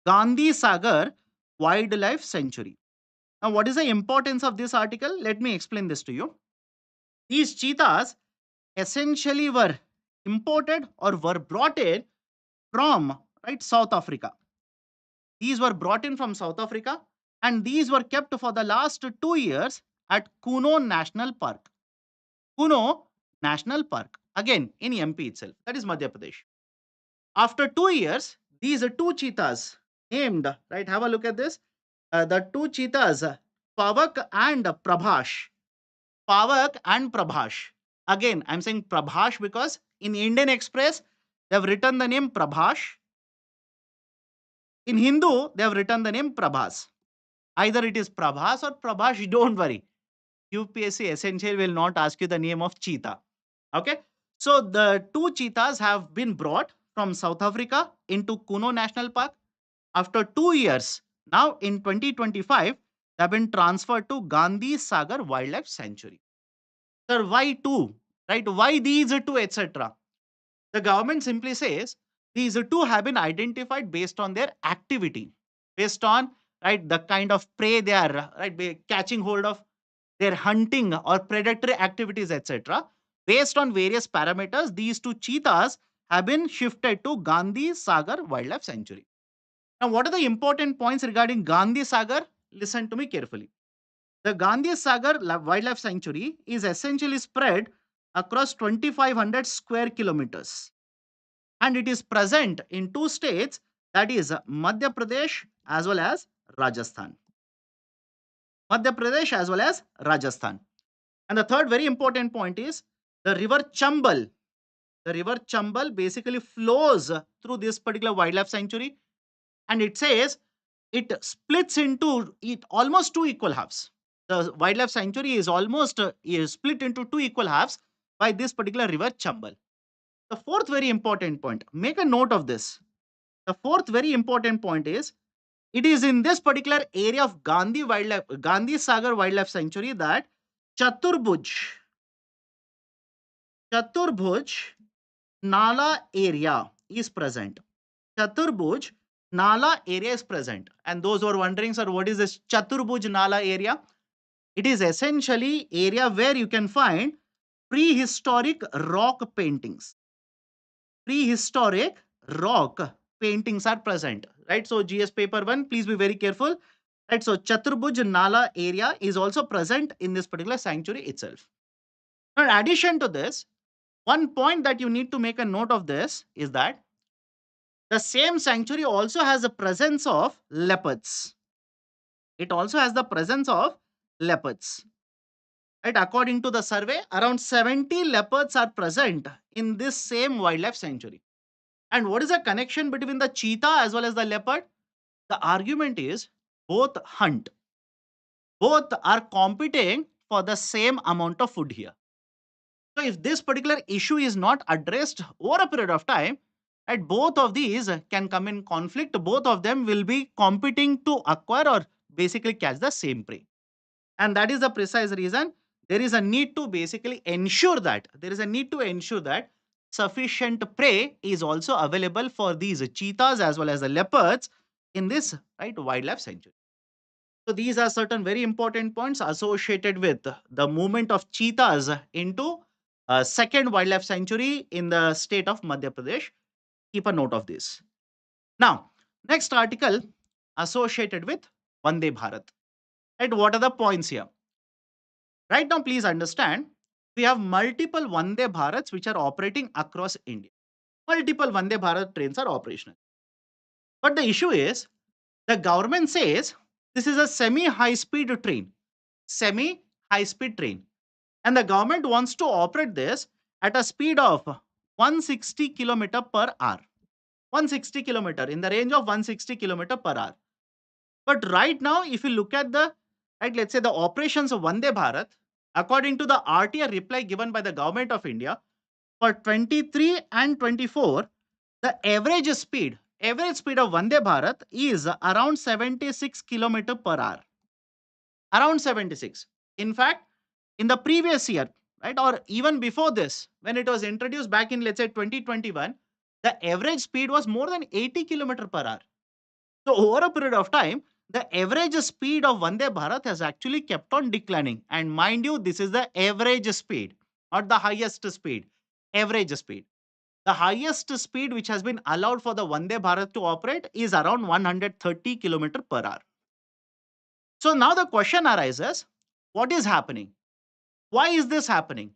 Gandhi Sagar Wildlife Sanctuary. Now, what is the importance of this article? Let me explain this to you. These cheetahs essentially were imported or were brought in from, right, South Africa. These were brought in from South Africa and these were kept for the last 2 years at Kuno National Park. Kuno National Park, again in MP itself, that is Madhya Pradesh. After 2 years, these two cheetahs named, right, have a look at this. The two cheetahs, Pavak and Prabhash. Pavak and Prabhash. Again, I'm saying Prabhash because in Indian Express, they have written the name Prabhash. In Hindu, they have written the name Prabhas. Either it is Prabhas or Prabhash, don't worry. UPSC essentially will not ask you the name of cheetah. Okay. So the two cheetahs have been brought from South Africa into Kuno National Park. After 2 years, now in 2025, they have been transferred to Gandhi Sagar Wildlife Sanctuary. Sir, why two? Right? Why these two, etc.? The government simply says these two have been identified based on their activity, based on right the kind of prey they are catching hold of, their hunting or predatory activities, etc. Based on various parameters, these two cheetahs have been shifted to Gandhi Sagar Wildlife Sanctuary. Now, what are the important points regarding Gandhi Sagar? Listen to me carefully. The Gandhi Sagar Wildlife Sanctuary is essentially spread across 2,500 square kilometers, and it is present in two states, that is Madhya Pradesh as well as Rajasthan. Madhya Pradesh as well as Rajasthan. And the third very important point is the river Chambal. The river Chambal basically flows through this particular wildlife sanctuary, and it says it splits into it almost two equal halves. The wildlife sanctuary is almost is split into two equal halves by this particular river Chambal. The fourth very important point, make a note of this. The fourth very important point is it is in this particular area of Gandhi Sagar Wildlife Sanctuary that Chaturbhuj, Chaturbhuj Nala area is present. Chaturbhuj Nala area is present. And those who are wondering, sir, what is this Chaturbhuj Nala area? It is essentially area where you can find prehistoric rock paintings. Prehistoric rock paintings are present, right? So GS paper 1, please be very careful, right? So Chaturbhuj Nala area is also present in this particular sanctuary itself. Now, in addition to this, one point that you need to make a note of this is that the same sanctuary also has the presence of leopards. It also has the presence of leopards. Right? According to the survey, around 70 leopards are present in this same wildlife sanctuary. And what is the connection between the cheetah as well as the leopard? The argument is both hunt, both are competing for the same amount of food here. So, if this particular issue is not addressed over a period of time, right, both of these can come in conflict. Both of them will be competing to acquire or basically catch the same prey. And that is the precise reason there is a need to basically ensure that sufficient prey is also available for these cheetahs as well as the leopards in this right wildlife sanctuary. So these are certain very important points associated with the movement of cheetahs into a second wildlife sanctuary in the state of Madhya Pradesh. Keep a note of this. Now, next article associated with Vande Bharat. Right, what are the points here? Right now, please understand, we have multiple Vande Bharats which are operating across India. Multiple Vande Bharat trains are operational. But the issue is, the government says this is a semi high speed train. Semi high speed train. And the government wants to operate this at a speed of 160 kilometer per hour. 160 kilometer, in the range of 160 kilometer per hour. But right now, if you look at the, right, let's say the operations of Vande Bharat, according to the RTR reply given by the government of India, for 23 and 24, the average speed of Vande Bharat is around 76 kilometer per hour. Around 76. In fact, in the previous year, right, or even before this, when it was introduced back in, let's say, 2021, the average speed was more than 80 kilometer per hour. So over a period of time, the average speed of Vande Bharat has actually kept on declining. And mind you, this is the average speed, not the highest speed. Average speed. The highest speed which has been allowed for the Vande Bharat to operate is around 130 kilometer per hour. So now the question arises, what is happening? Why is this happening?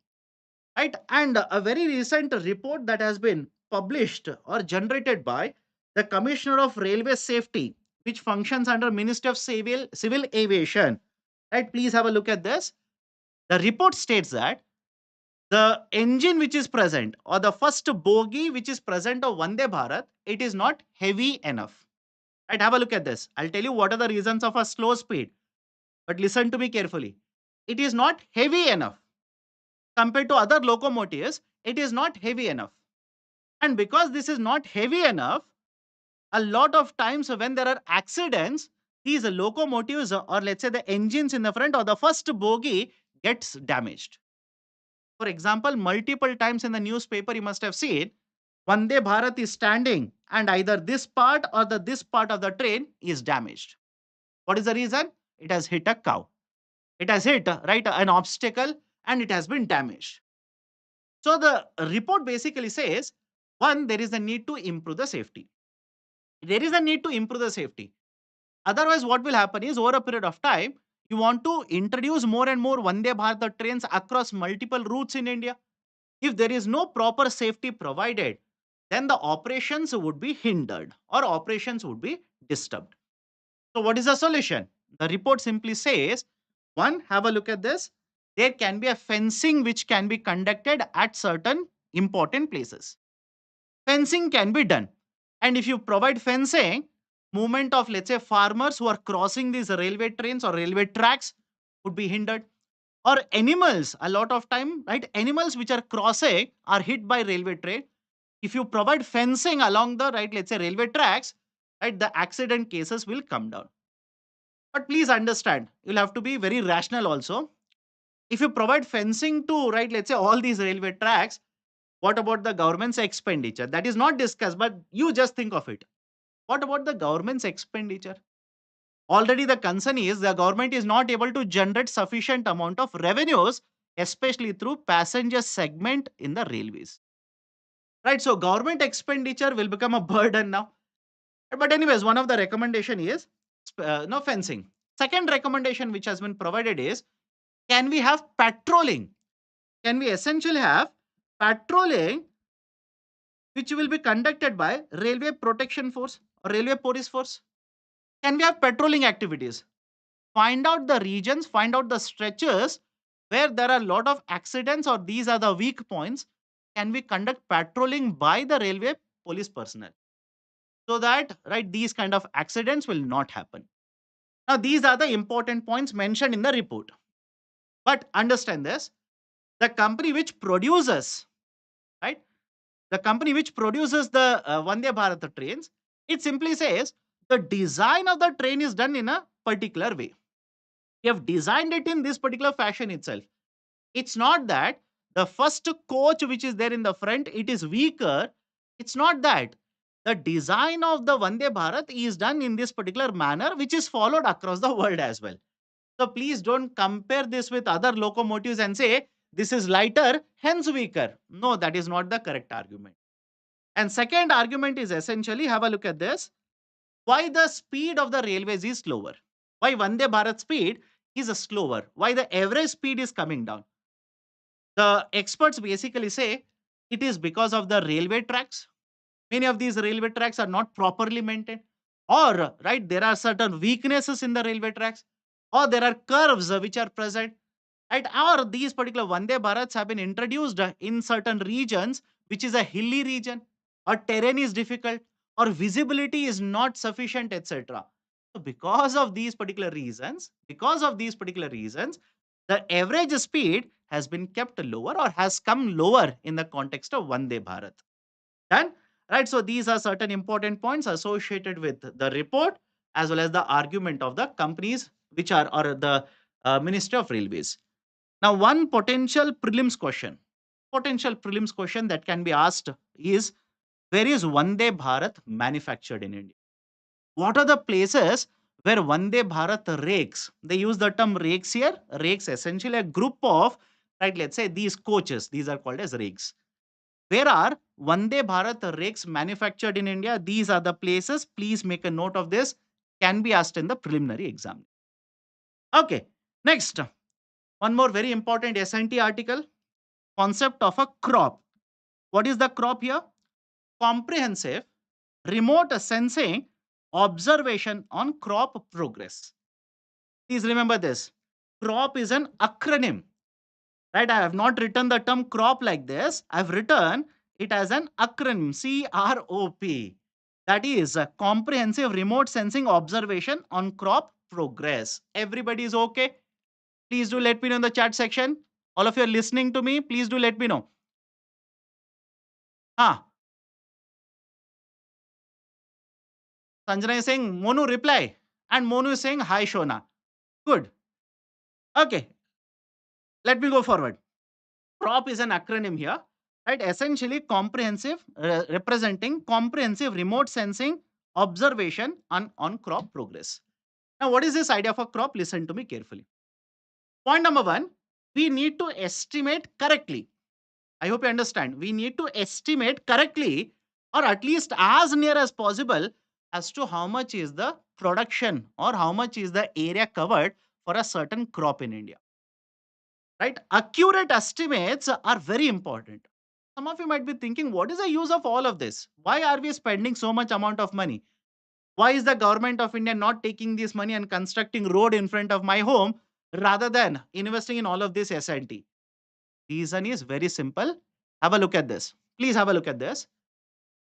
Right? And a very recent report that has been published or generated by the Commissioner of Railway Safety, which functions under Ministry of Civil Aviation. Right? Please have a look at this. The report states that the engine which is present or the first bogie which is present of Vande Bharat, it is not heavy enough. Right? Have a look at this. I'll tell you what are the reasons of a slow speed. But listen to me carefully. It is not heavy enough. Compared to other locomotives, it is not heavy enough. And because this is not heavy enough, a lot of times when there are accidents, these locomotives or let's say the engines in the front or the first bogie gets damaged. For example, multiple times in the newspaper, you must have seen Vande Bharat is standing and either this part or this part of the train is damaged. What is the reason? It has hit a cow. It has hit, right, an obstacle and it has been damaged. So the report basically says, one, there is a need to improve the safety. There is a need to improve the safety. Otherwise, what will happen is over a period of time, you want to introduce more and more Vande Bharat trains across multiple routes in India. If there is no proper safety provided, then the operations would be hindered or operations would be disturbed. So, what is the solution? The report simply says, one, have a look at this. There can be a fencing which can be conducted at certain important places. Fencing can be done. And if you provide fencing, movement of, let's say, farmers who are crossing these railway trains or railway tracks would be hindered. Or animals, a lot of time, right? Animals which are crossing are hit by railway train. If you provide fencing along the, right, let's say, railway tracks, right, the accident cases will come down. But please understand, you'll have to be very rational also. If you provide fencing to, right, let's say, all these railway tracks, what about the government's expenditure? That is not discussed, but you just think of it. What about the government's expenditure? Already the concern is the government is not able to generate sufficient amount of revenues, especially through passenger segment in the railways. Right, so government expenditure will become a burden now. But anyways, one of the recommendation is no fencing. Second recommendation which has been provided is, can we have patrolling? Can we essentially have patrolling which will be conducted by railway protection force or railway police force? Can we have patrolling activities? Find out the regions, find out the stretches where there are a lot of accidents or these are the weak points. Can we conduct patrolling by the railway police personnel so that, right, these kind of accidents will not happen? Now, these are the important points mentioned in the report. But understand this, the company which produces, right, the company which produces the Vande Bharat trains, it simply says the design of the train is done in a particular way. We have designed it in this particular fashion itself. It's not that the first coach which is there in the front, it is weaker. It's not that. The design of the Vande Bharat is done in this particular manner, which is followed across the world as well. So please don't compare this with other locomotives and say this is lighter, hence weaker. No, that is not the correct argument. And second argument is essentially, have a look at this. Why the speed of the railways is slower? Why Vande Bharat speed is slower? Why the average speed is coming down? The experts basically say it is because of the railway tracks. Many of these railway tracks are not properly maintained. Or, right, there are certain weaknesses in the railway tracks. Or there are curves which are present. Right? Or these particular Vande Bharats have been introduced in certain regions, which is a hilly region, or terrain is difficult, or visibility is not sufficient, etc. So, because of these particular reasons, the average speed has been kept lower or has come lower in the context of Vande Bharat. Done? Right. So these are certain important points associated with the report as well as the argument of the companies which are or the Ministry of Railways. Now, one potential prelims question that can be asked is, where is Vande Bharat manufactured in India? What are the places where Vande Bharat rakes? They use the term rakes here. Rakes essentially a group of, right, let's say these coaches, these are called as rakes. Where are Vande Bharat rakes manufactured in India? These are the places. Please make a note of this. Can be asked in the preliminary exam. Okay. Next, one more very important S&T article. Concept of a crop. What is the crop here? Comprehensive remote sensing observation on crop progress. Please remember this. Crop is an acronym. Right? I have not written the term crop like this. I've written it as an acronym, CROP. That is a comprehensive remote sensing observation on crop progress. Everybody is okay? Please do let me know in the chat section. All of you are listening to me. Please do let me know. Ah, Sanjana is saying Monu reply. And Monu is saying hi Shona. Good. Okay. Let me go forward. CROP is an acronym here, right? Essentially, comprehensive, representing comprehensive remote sensing observation on crop progress. Now, what is this idea for crop? Listen to me carefully. Point number one, we need to estimate correctly. I hope you understand. We need to estimate correctly, or at least as near as possible, as to how much is the production or how much is the area covered for a certain crop in India. Right? Accurate estimates are very important. Some of you might be thinking, what is the use of all of this? Why are we spending so much amount of money? Why is the government of India not taking this money and constructing road in front of my home rather than investing in all of this S&T? Reason is very simple. Have a look at this. Please have a look at this.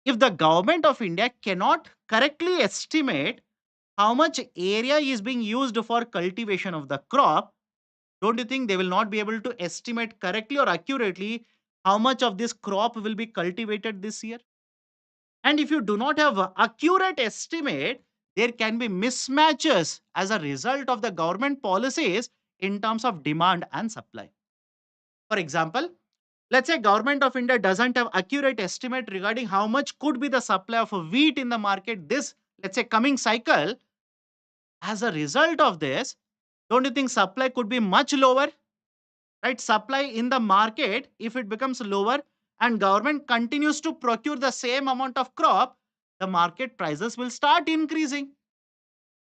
If the government of India cannot correctly estimate how much area is being used for cultivation of the crop, don't you think they will not be able to estimate correctly or accurately how much of this crop will be cultivated this year? And if you do not have a accurate estimate, there can be mismatches as a result of the government policies in terms of demand and supply. For example, let's say government of India doesn't have accurate estimate regarding how much could be the supply of wheat in the market this, let's say, coming cycle. As a result of this, don't you think supply could be much lower? Right? Supply in the market, if it becomes lower and government continues to procure the same amount of crop, the market prices will start increasing.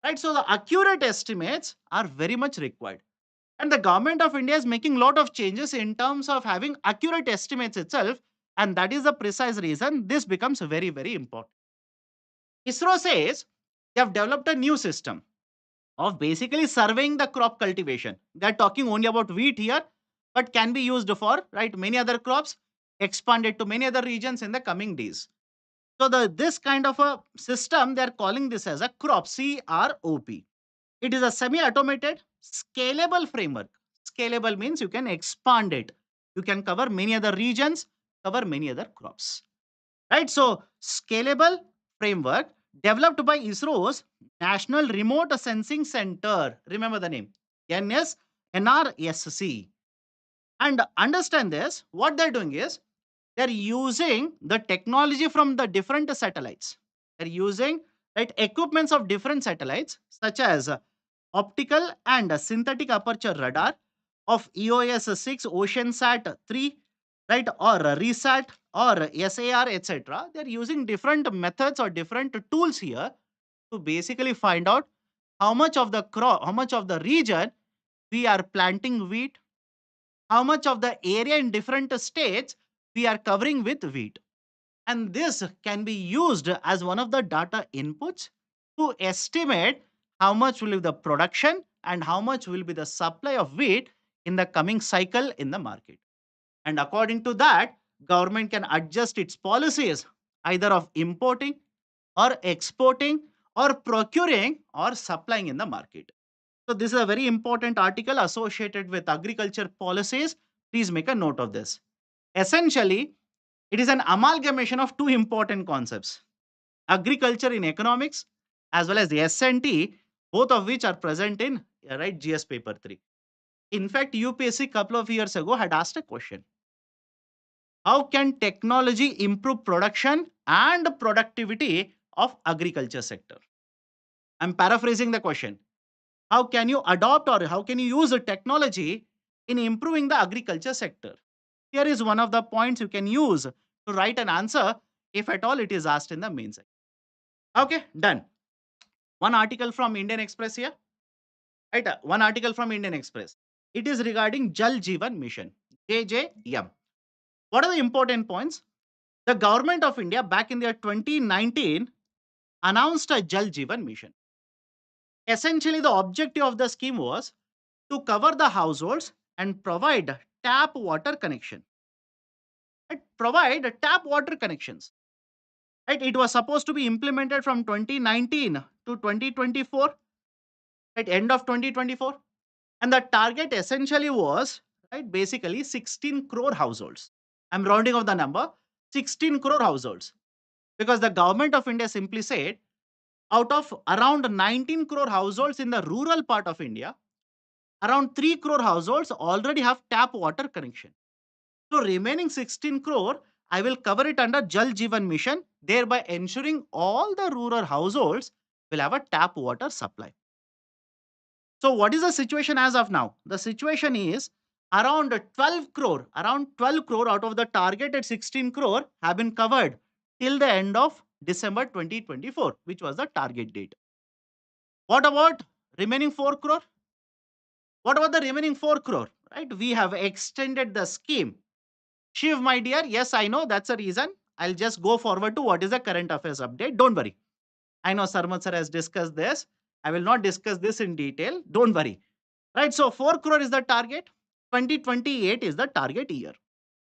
Right? So the accurate estimates are very much required. And the government of India is making a lot of changes in terms of having accurate estimates itself. And that is the precise reason this becomes very, very important. ISRO says they have developed a new system of basically surveying the crop cultivation. They're talking only about wheat here, but can be used for right many other crops, expanded to many other regions in the coming days. So this kind of a system, they're calling this as a crop, CROP. It is a semi-automated, scalable framework. Scalable means you can expand it. You can cover many other regions, cover many other crops. Right? So scalable framework developed by ISRO's National Remote Sensing Center. Remember the name. NRSC. And understand this, what they're doing is they're using the technology from the different satellites. They're using right equipments of different satellites such as optical and synthetic aperture radar of EOS 6, OceanSat 3, right, or RESAT or SAR, etc. They're using different methods or different tools here to basically find out how much of the crop, how much of the region we are planting wheat, how much of the area in different states we are covering with wheat. And this can be used as one of the data inputs to estimate how much will be the production and how much will be the supply of wheat in the coming cycle in the market. And according to that, government can adjust its policies either of importing or exporting or procuring or supplying in the market. So this is a very important article associated with agriculture policies. Please make a note of this. Essentially, it is an amalgamation of two important concepts: agriculture in economics as well as the S&T, both of which are present in right GS paper 3. In fact, UPSC couple of years ago had asked a question: how can technology improve production and productivity of agriculture sector? I'm paraphrasing the question. How can you adopt or how can you use the technology in improving the agriculture sector? Here is one of the points you can use to write an answer if at all it is asked in the main section. Okay, done. One article from Indian Express here. Right, one article from Indian Express. It is regarding Jal Jeevan Mission, JJM. What are the important points? The government of India back in the year 2019 announced a Jal Jeevan Mission. Essentially, the objective of the scheme was to cover the households and provide tap water connection. Right? Provide tap water connections. Right? It was supposed to be implemented from 2019 to 2024, at end of 2024. And the target essentially was, right, basically 16 crore households. I'm rounding off the number, 16 crore households. Because the government of India simply said, out of around 19 crore households in the rural part of India, around 3 crore households already have tap water connection. So remaining 16 crore, I will cover it under Jal Jeevan Mission, thereby ensuring all the rural households will have a tap water supply. So what is the situation as of now? The situation is around 12 crore out of the targeted 16 crore have been covered till the end of December 2024, which was the target date. What about remaining 4 crore? What about the remaining 4 crore? Right? We have extended the scheme. Shiv, my dear, yes, I know that's a reason. I'll just go forward to what is the current affairs update. Don't worry. I know Sarmat sir has discussed this. I will not discuss this in detail. Don't worry. Right? So 4 crore is the target. 2028 is the target year.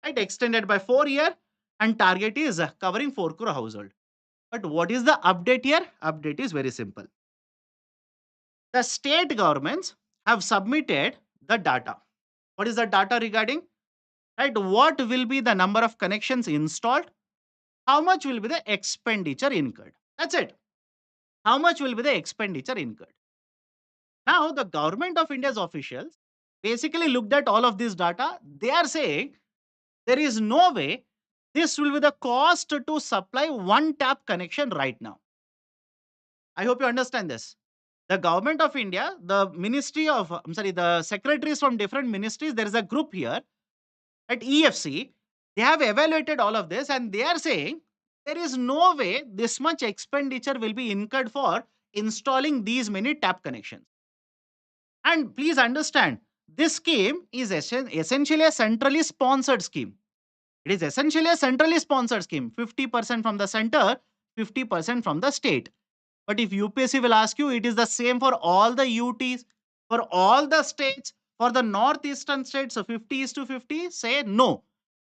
Right? Extended by 4 year and target is covering 4 crore household. But what is the update here? Update is very simple. The state governments have submitted the data. What is the data regarding? Right? What will be the number of connections installed? How much will be the expenditure incurred? That's it. How much will be the expenditure incurred? Now, the government of India's officials basically looked at all of this data. They are saying there is no way this will be the cost to supply one tap connection right now. I hope you understand this. The government of India, the ministry of, I'm sorry, the secretaries from different ministries, there is a group here at EFC. They have evaluated all of this and they are saying there is no way this much expenditure will be incurred for installing these many tap connections. And please understand, this scheme is essentially a centrally sponsored scheme. It is essentially a centrally sponsored scheme, 50% from the center, 50% from the state. But if UPSC will ask you, it is the same for all the UTs, for all the states, for the northeastern states, so 50 is to 50, say no.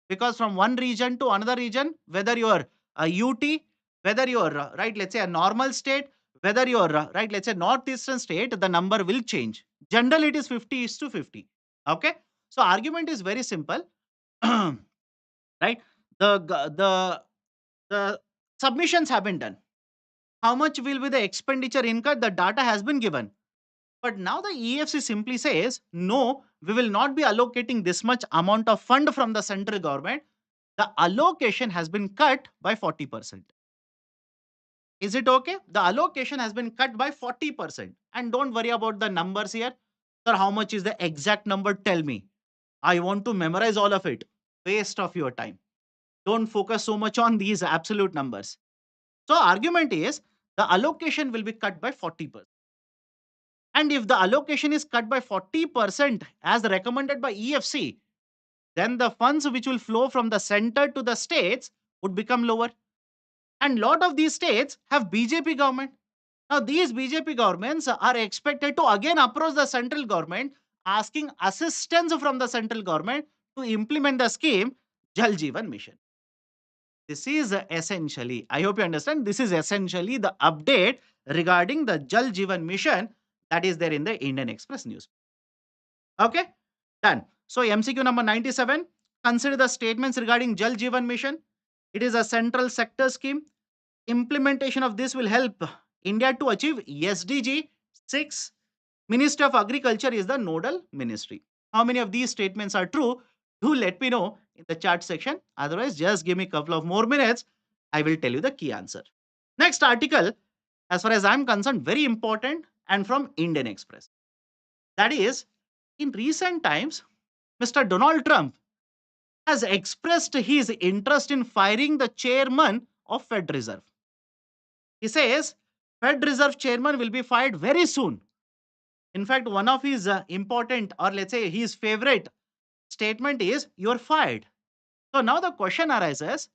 Because from one region to another region, whether you are a UT, whether you are, right, let's say a normal state, whether you are, right, let's say northeastern state, the number will change. Generally, it is 50 is to 50. Okay. So argument is very simple. Right? The submissions have been done. How much will be the expenditure incurred? The data has been given. But now the EFC simply says, no, we will not be allocating this much amount of fund from the central government. The allocation has been cut by 40%. Is it okay? The allocation has been cut by 40%. And don't worry about the numbers here. Sir, how much is the exact number? Tell me. I want to memorize all of it. Waste of your time. Don't focus so much on these absolute numbers. So argument is the allocation will be cut by 40%. And if the allocation is cut by 40% as recommended by EFC, then the funds which will flow from the center to the states would become lower. And lot of these states have BJP government. Now these BJP governments are expected to again approach the central government asking assistance from the central government to implement the scheme Jal Jeevan Mission. This is essentially, I hope you understand, this is essentially the update regarding the Jal Jeevan Mission that is there in the Indian Express news. Okay, done. So MCQ number 97, consider the statements regarding Jal Jeevan Mission. It is a central sector scheme. Implementation of this will help India to achieve SDG 6. Ministry of Agriculture is the nodal ministry. How many of these statements are true? Do let me know in the chat section. Otherwise, just give me a couple of more minutes. I will tell you the key answer. Next article, as far as I'm concerned, very important and from Indian Express. That is, in recent times, Mr. Donald Trump has expressed his interest in firing the chairman of Fed Reserve. He says Fed Reserve chairman will be fired very soon. In fact, one of his important, or let's say his favorite statement is, "You're fired." So now the question arises,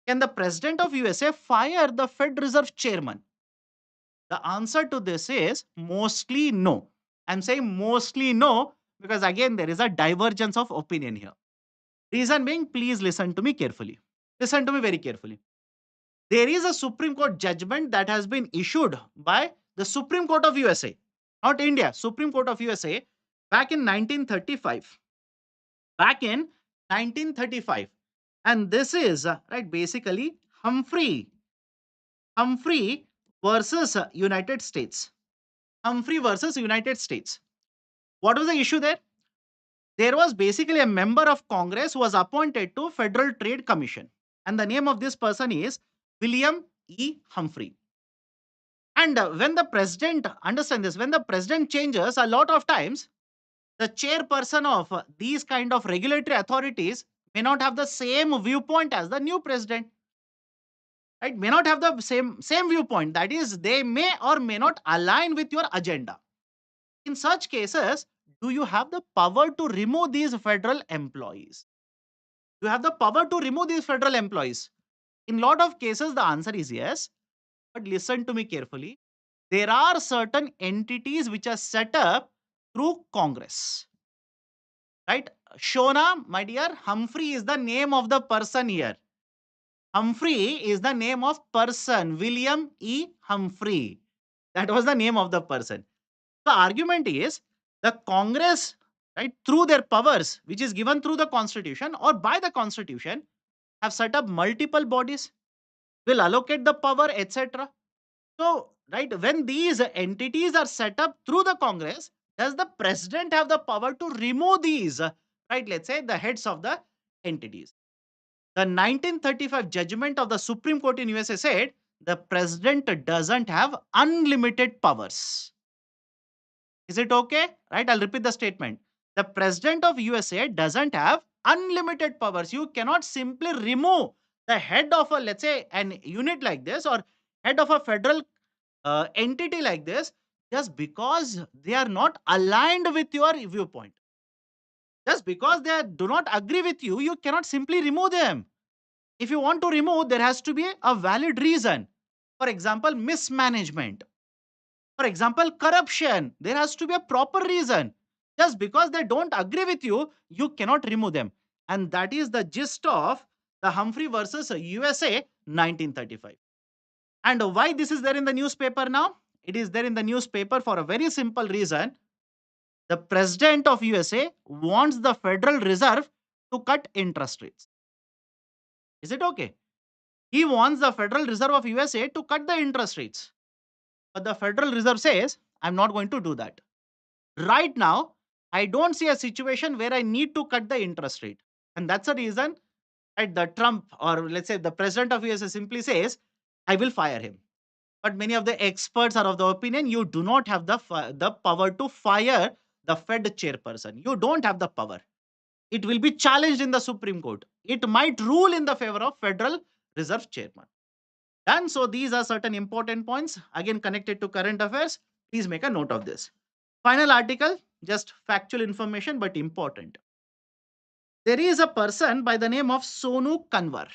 can the president of USA fire the Fed Reserve chairman? The answer to this is mostly no. I'm saying mostly no because again, there is a divergence of opinion here. Reason being, please listen to me carefully. Listen to me very carefully. There is a Supreme Court judgment that has been issued by the Supreme Court of USA, not India, Supreme Court of USA, back in 1935. Back in 1935. And this is, right, basically Humphrey versus United States. Humphrey versus United States. What was the issue there? There was basically a member of Congress who was appointed to Federal Trade Commission. And the name of this person is William E. Humphrey. And when the president, understand this, when the president changes, a lot of times the chairperson of these kind of regulatory authorities may not have the same viewpoint as the new president, right? May not have the same viewpoint. That is, they may or may not align with your agenda. In such cases, do you have the power to remove these federal employees? You have the power to remove these federal employees. In lot of cases, the answer is yes. But listen to me carefully. There are certain entities which are set up through Congress, right? Shona, my dear, Humphrey is the name of the person here. Humphrey is the name of person. William E. Humphrey. That was the name of the person. The argument is the Congress, right, through their powers, which is given through the Constitution or by the Constitution, have set up multiple bodies, will allocate the power, etc. So, right, when these entities are set up through the Congress, does the president have the power to remove these, right, let's say the heads of the entities? The 1935 judgment of the Supreme Court in USA said the president doesn't have unlimited powers. Is it okay? Right? I'll repeat the statement. The president of USA doesn't have unlimited powers. You cannot simply remove the head of a, let's say, an unit like this or head of a federal entity like this just because they are not aligned with your viewpoint. Just because they do not agree with you, you cannot simply remove them. If you want to remove, there has to be a valid reason. For example, mismanagement. For example, corruption. There has to be a proper reason. Just because they don't agree with you, you cannot remove them. And that is the gist of the Humphrey versus USA 1935. And why this is there in the newspaper now? It is there in the newspaper for a very simple reason. The president of USA wants the Federal Reserve to cut interest rates. Is it okay? He wants the Federal Reserve of USA to cut the interest rates. But the Federal Reserve says, I'm not going to do that. Right now, I don't see a situation where I need to cut the interest rate. And that's the reason that the Trump, or let's say the president of USA simply says, I will fire him. But many of the experts are of the opinion you do not have the power to fire the Fed chairperson. You don't have the power. It will be challenged in the Supreme Court. It might rule in the favor of Federal Reserve chairman. And so these are certain important points, again connected to current affairs. Please make a note of this. Final article, just factual information, but important. There is a person by the name of Sonu Kanwar,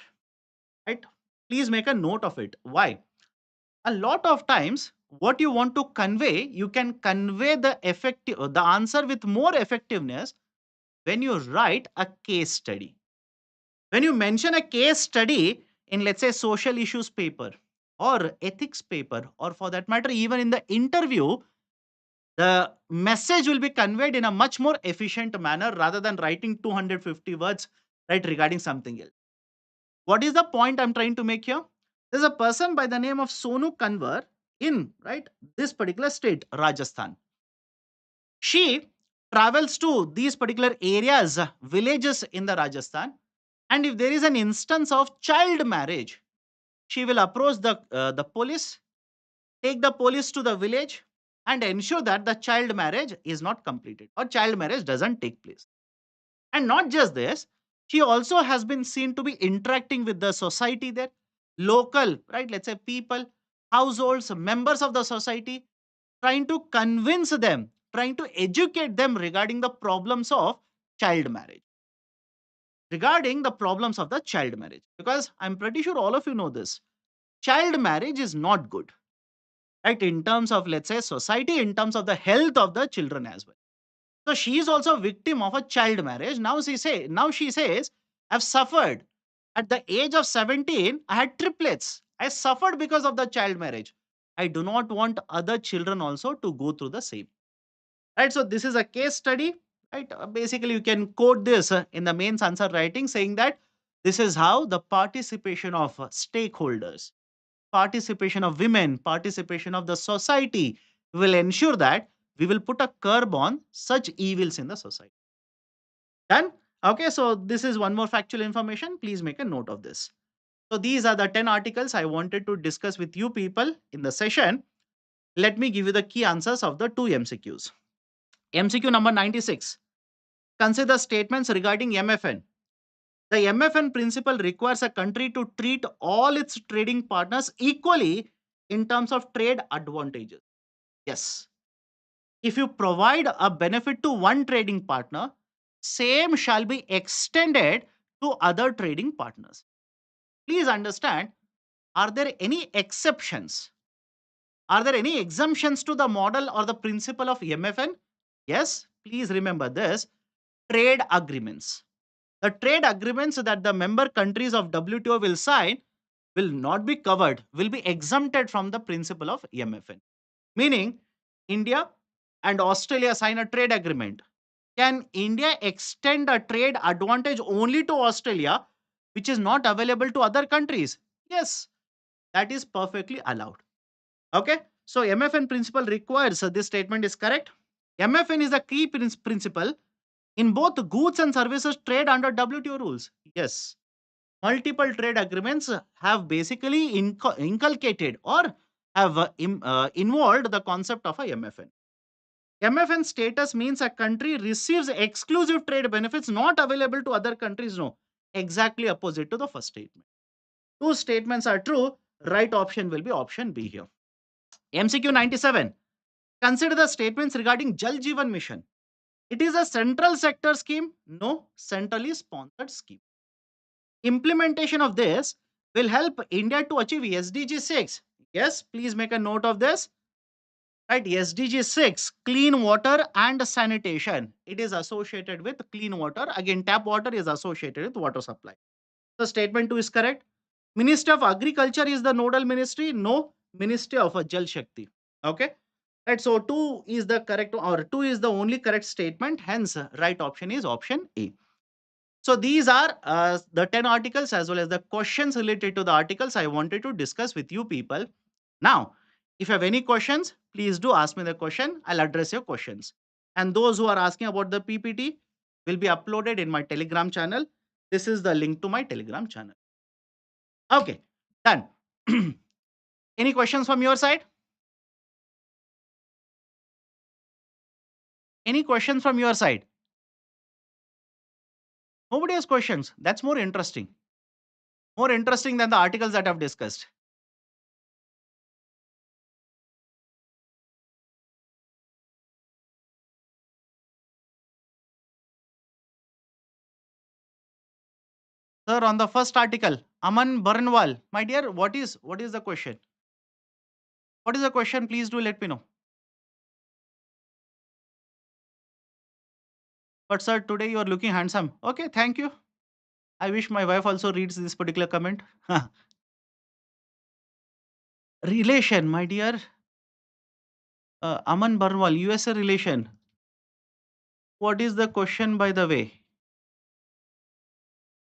right? Please make a note of it. Why? A lot of times, what you want to convey, you can convey the answer with more effectiveness when you write a case study. When you mention a case study in, let's say, social issues paper or ethics paper, or for that matter, even in the interview, the message will be conveyed in a much more efficient manner rather than writing 250 words, right, regarding something else. What is the point I'm trying to make here? There's a person by the name of Sonu Kanwar in, right, this particular state, Rajasthan. She travels to these particular areas, villages in the Rajasthan, and if there is an instance of child marriage, she will approach the police, take the police to the village, and ensure that the child marriage is not completed or child marriage doesn't take place. And not just this, she also has been seen to be interacting with the society there, local, right? Let's say people, households, members of the society, trying to convince them, trying to educate them regarding the problems of child marriage. Regarding the problems of the child marriage. Because I'm pretty sure all of you know this. Child marriage is not good, right? In terms of, let's say, society, in terms of the health of the children as well. So she is also a victim of a child marriage. Now she says, I've suffered. At the age of 17, I had triplets. I suffered because of the child marriage. I do not want other children also to go through the same. Right. So this is a case study. Right. Basically, you can quote this in the mains answer writing, saying that this is how the participation of stakeholders, participation of women, participation of the society will ensure that we will put a curb on such evils in the society. Done? Okay, so this is one more factual information. Please make a note of this. So these are the 10 articles I wanted to discuss with you people in the session. Let me give you the key answers of the two MCQs. MCQ number 96. Consider statements regarding MFN. The MFN principle requires a country to treat all its trading partners equally in terms of trade advantages. Yes. If you provide a benefit to one trading partner, same shall be extended to other trading partners. Please understand, are there any exceptions? Are there any exemptions to the model or the principle of MFN? Yes, please remember this. Trade agreements. The trade agreements that the member countries of WTO will sign will not be covered, will be exempted from the principle of MFN. Meaning, India and Australia sign a trade agreement. Can India extend a trade advantage only to Australia, which is not available to other countries? Yes, that is perfectly allowed. Okay, so MFN principle requires, this statement is correct. MFN is a key principle in both goods and services trade under WTO rules. Yes, multiple trade agreements have basically inculcated or have involved the concept of a MFN. MFN status means a country receives exclusive trade benefits not available to other countries. No, exactly opposite to the first statement. Two statements are true. Right option will be option B here. MCQ 97. Consider the statements regarding Jal Jeevan Mission. It is a central sector scheme. No, centrally sponsored scheme. Implementation of this will help India to achieve SDG 6. Yes, please make a note of this. Right, SDG 6, clean water and sanitation. It is associated with clean water. Again, tap water is associated with water supply. So statement 2 is correct. Ministry of Agriculture is the nodal ministry. No, Ministry of Jal Shakti. Okay. Right, so 2 is the correct, or 2 is the only correct statement. Hence, right option is option A. So these are the 10 articles as well as the questions related to the articles I wanted to discuss with you people. Now, if you have any questions, please do ask me the question. I'll address your questions. And those who are asking about the PPT will be uploaded in my Telegram channel. This is the link to my Telegram channel. Okay, done. Any questions from your side? Any questions from your side? Nobody has questions. That's more interesting. More interesting than the articles that I've discussed. Sir, on the first article, Aman Barnwal, my dear, what is the question? What is the question? Please do let me know. But sir, today you are looking handsome. Okay, thank you. I wish my wife also reads this particular comment. Relation, my dear. Aman Barnwal, USA relation. What is the question, by the way?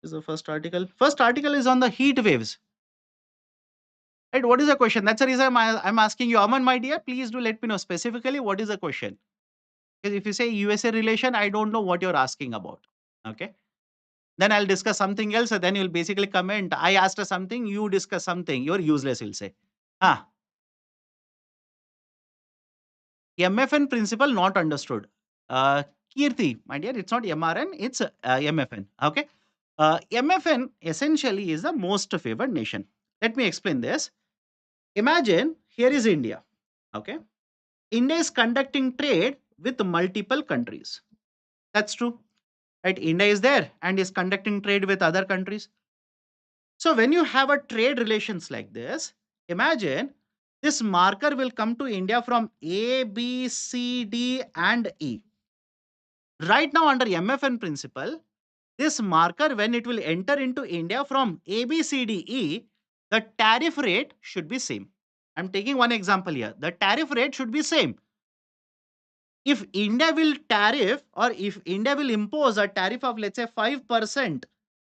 Is the first article. First article is on the heat waves. Right? What is the question? That's the reason I'm asking you, Aman, my dear. Please do let me know specifically what is the question. Because if you say USA relation, I don't know what you're asking about. Okay. Then I'll discuss something else. And then you'll basically comment. I asked her something. You discuss something. You're useless. You'll say. Ah, MFN principle not understood. Kirti, my dear, it's not MRN. It's MFN. Okay. MFN essentially is the most favored nation. Let me explain this. Imagine here is India. Okay. India is conducting trade with multiple countries. That's true. Right? India is there and is conducting trade with other countries. So when you have a trade relations like this, imagine this marker will come to India from A, B, C, D, and E. Right now, under MFN principle, this marker, when it will enter into India from A, B, C, D, E, the tariff rate should be same. I'm taking one example here. The tariff rate should be same. If India will tariff, or if India will impose a tariff of, let's say, 5%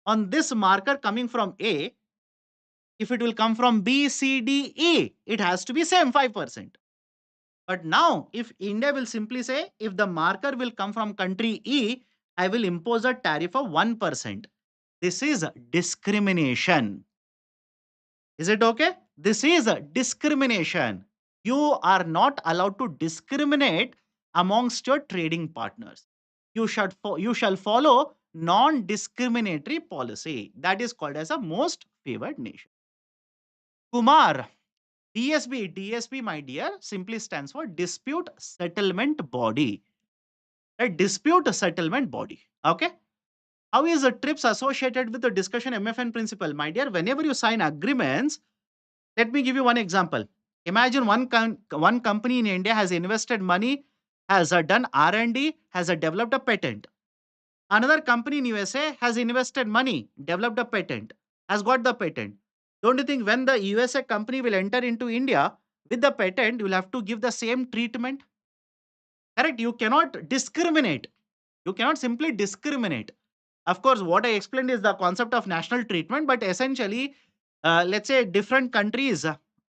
on this marker coming from A, if it will come from B, C, D, E, it has to be same 5%. But now, if India will simply say, if the marker will come from country E I will impose a tariff of 1%. This is discrimination. Is it okay? This is a discrimination. You are not allowed to discriminate amongst your trading partners. You shall follow non-discriminatory policy. That is called as a most favored nation. Kumar, DSB, my dear, simply stands for Dispute Settlement Body. A dispute settlement body. Okay. How is the TRIPS associated with the discussion MFN principle? My dear, whenever you sign agreements, let me give you one example. Imagine one company in India has invested money, has done R&D, has developed a patent. Another company in USA has invested money, developed a patent, has got the patent. Don't you think when the USA company will enter into India with the patent, you will have to give the same treatment? Correct? You cannot discriminate. You cannot simply discriminate. Of course, what I explained is the concept of national treatment, but essentially, let's say different countries,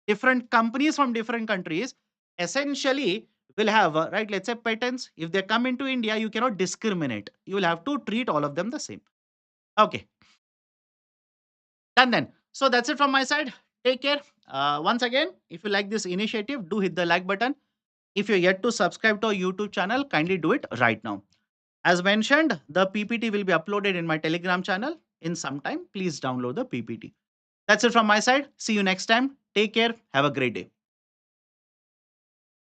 different companies from different countries, essentially will have, right, let's say patents. If they come into India, you cannot discriminate. You will have to treat all of them the same. Okay, done then. So that's it from my side. Take care. Once again, if you like this initiative, do hit the like button. If you're yet to subscribe to our YouTube channel, kindly do it right now. As mentioned, the PPT will be uploaded in my Telegram channel in some time. Please download the PPT. That's it from my side. See you next time. Take care. Have a great day.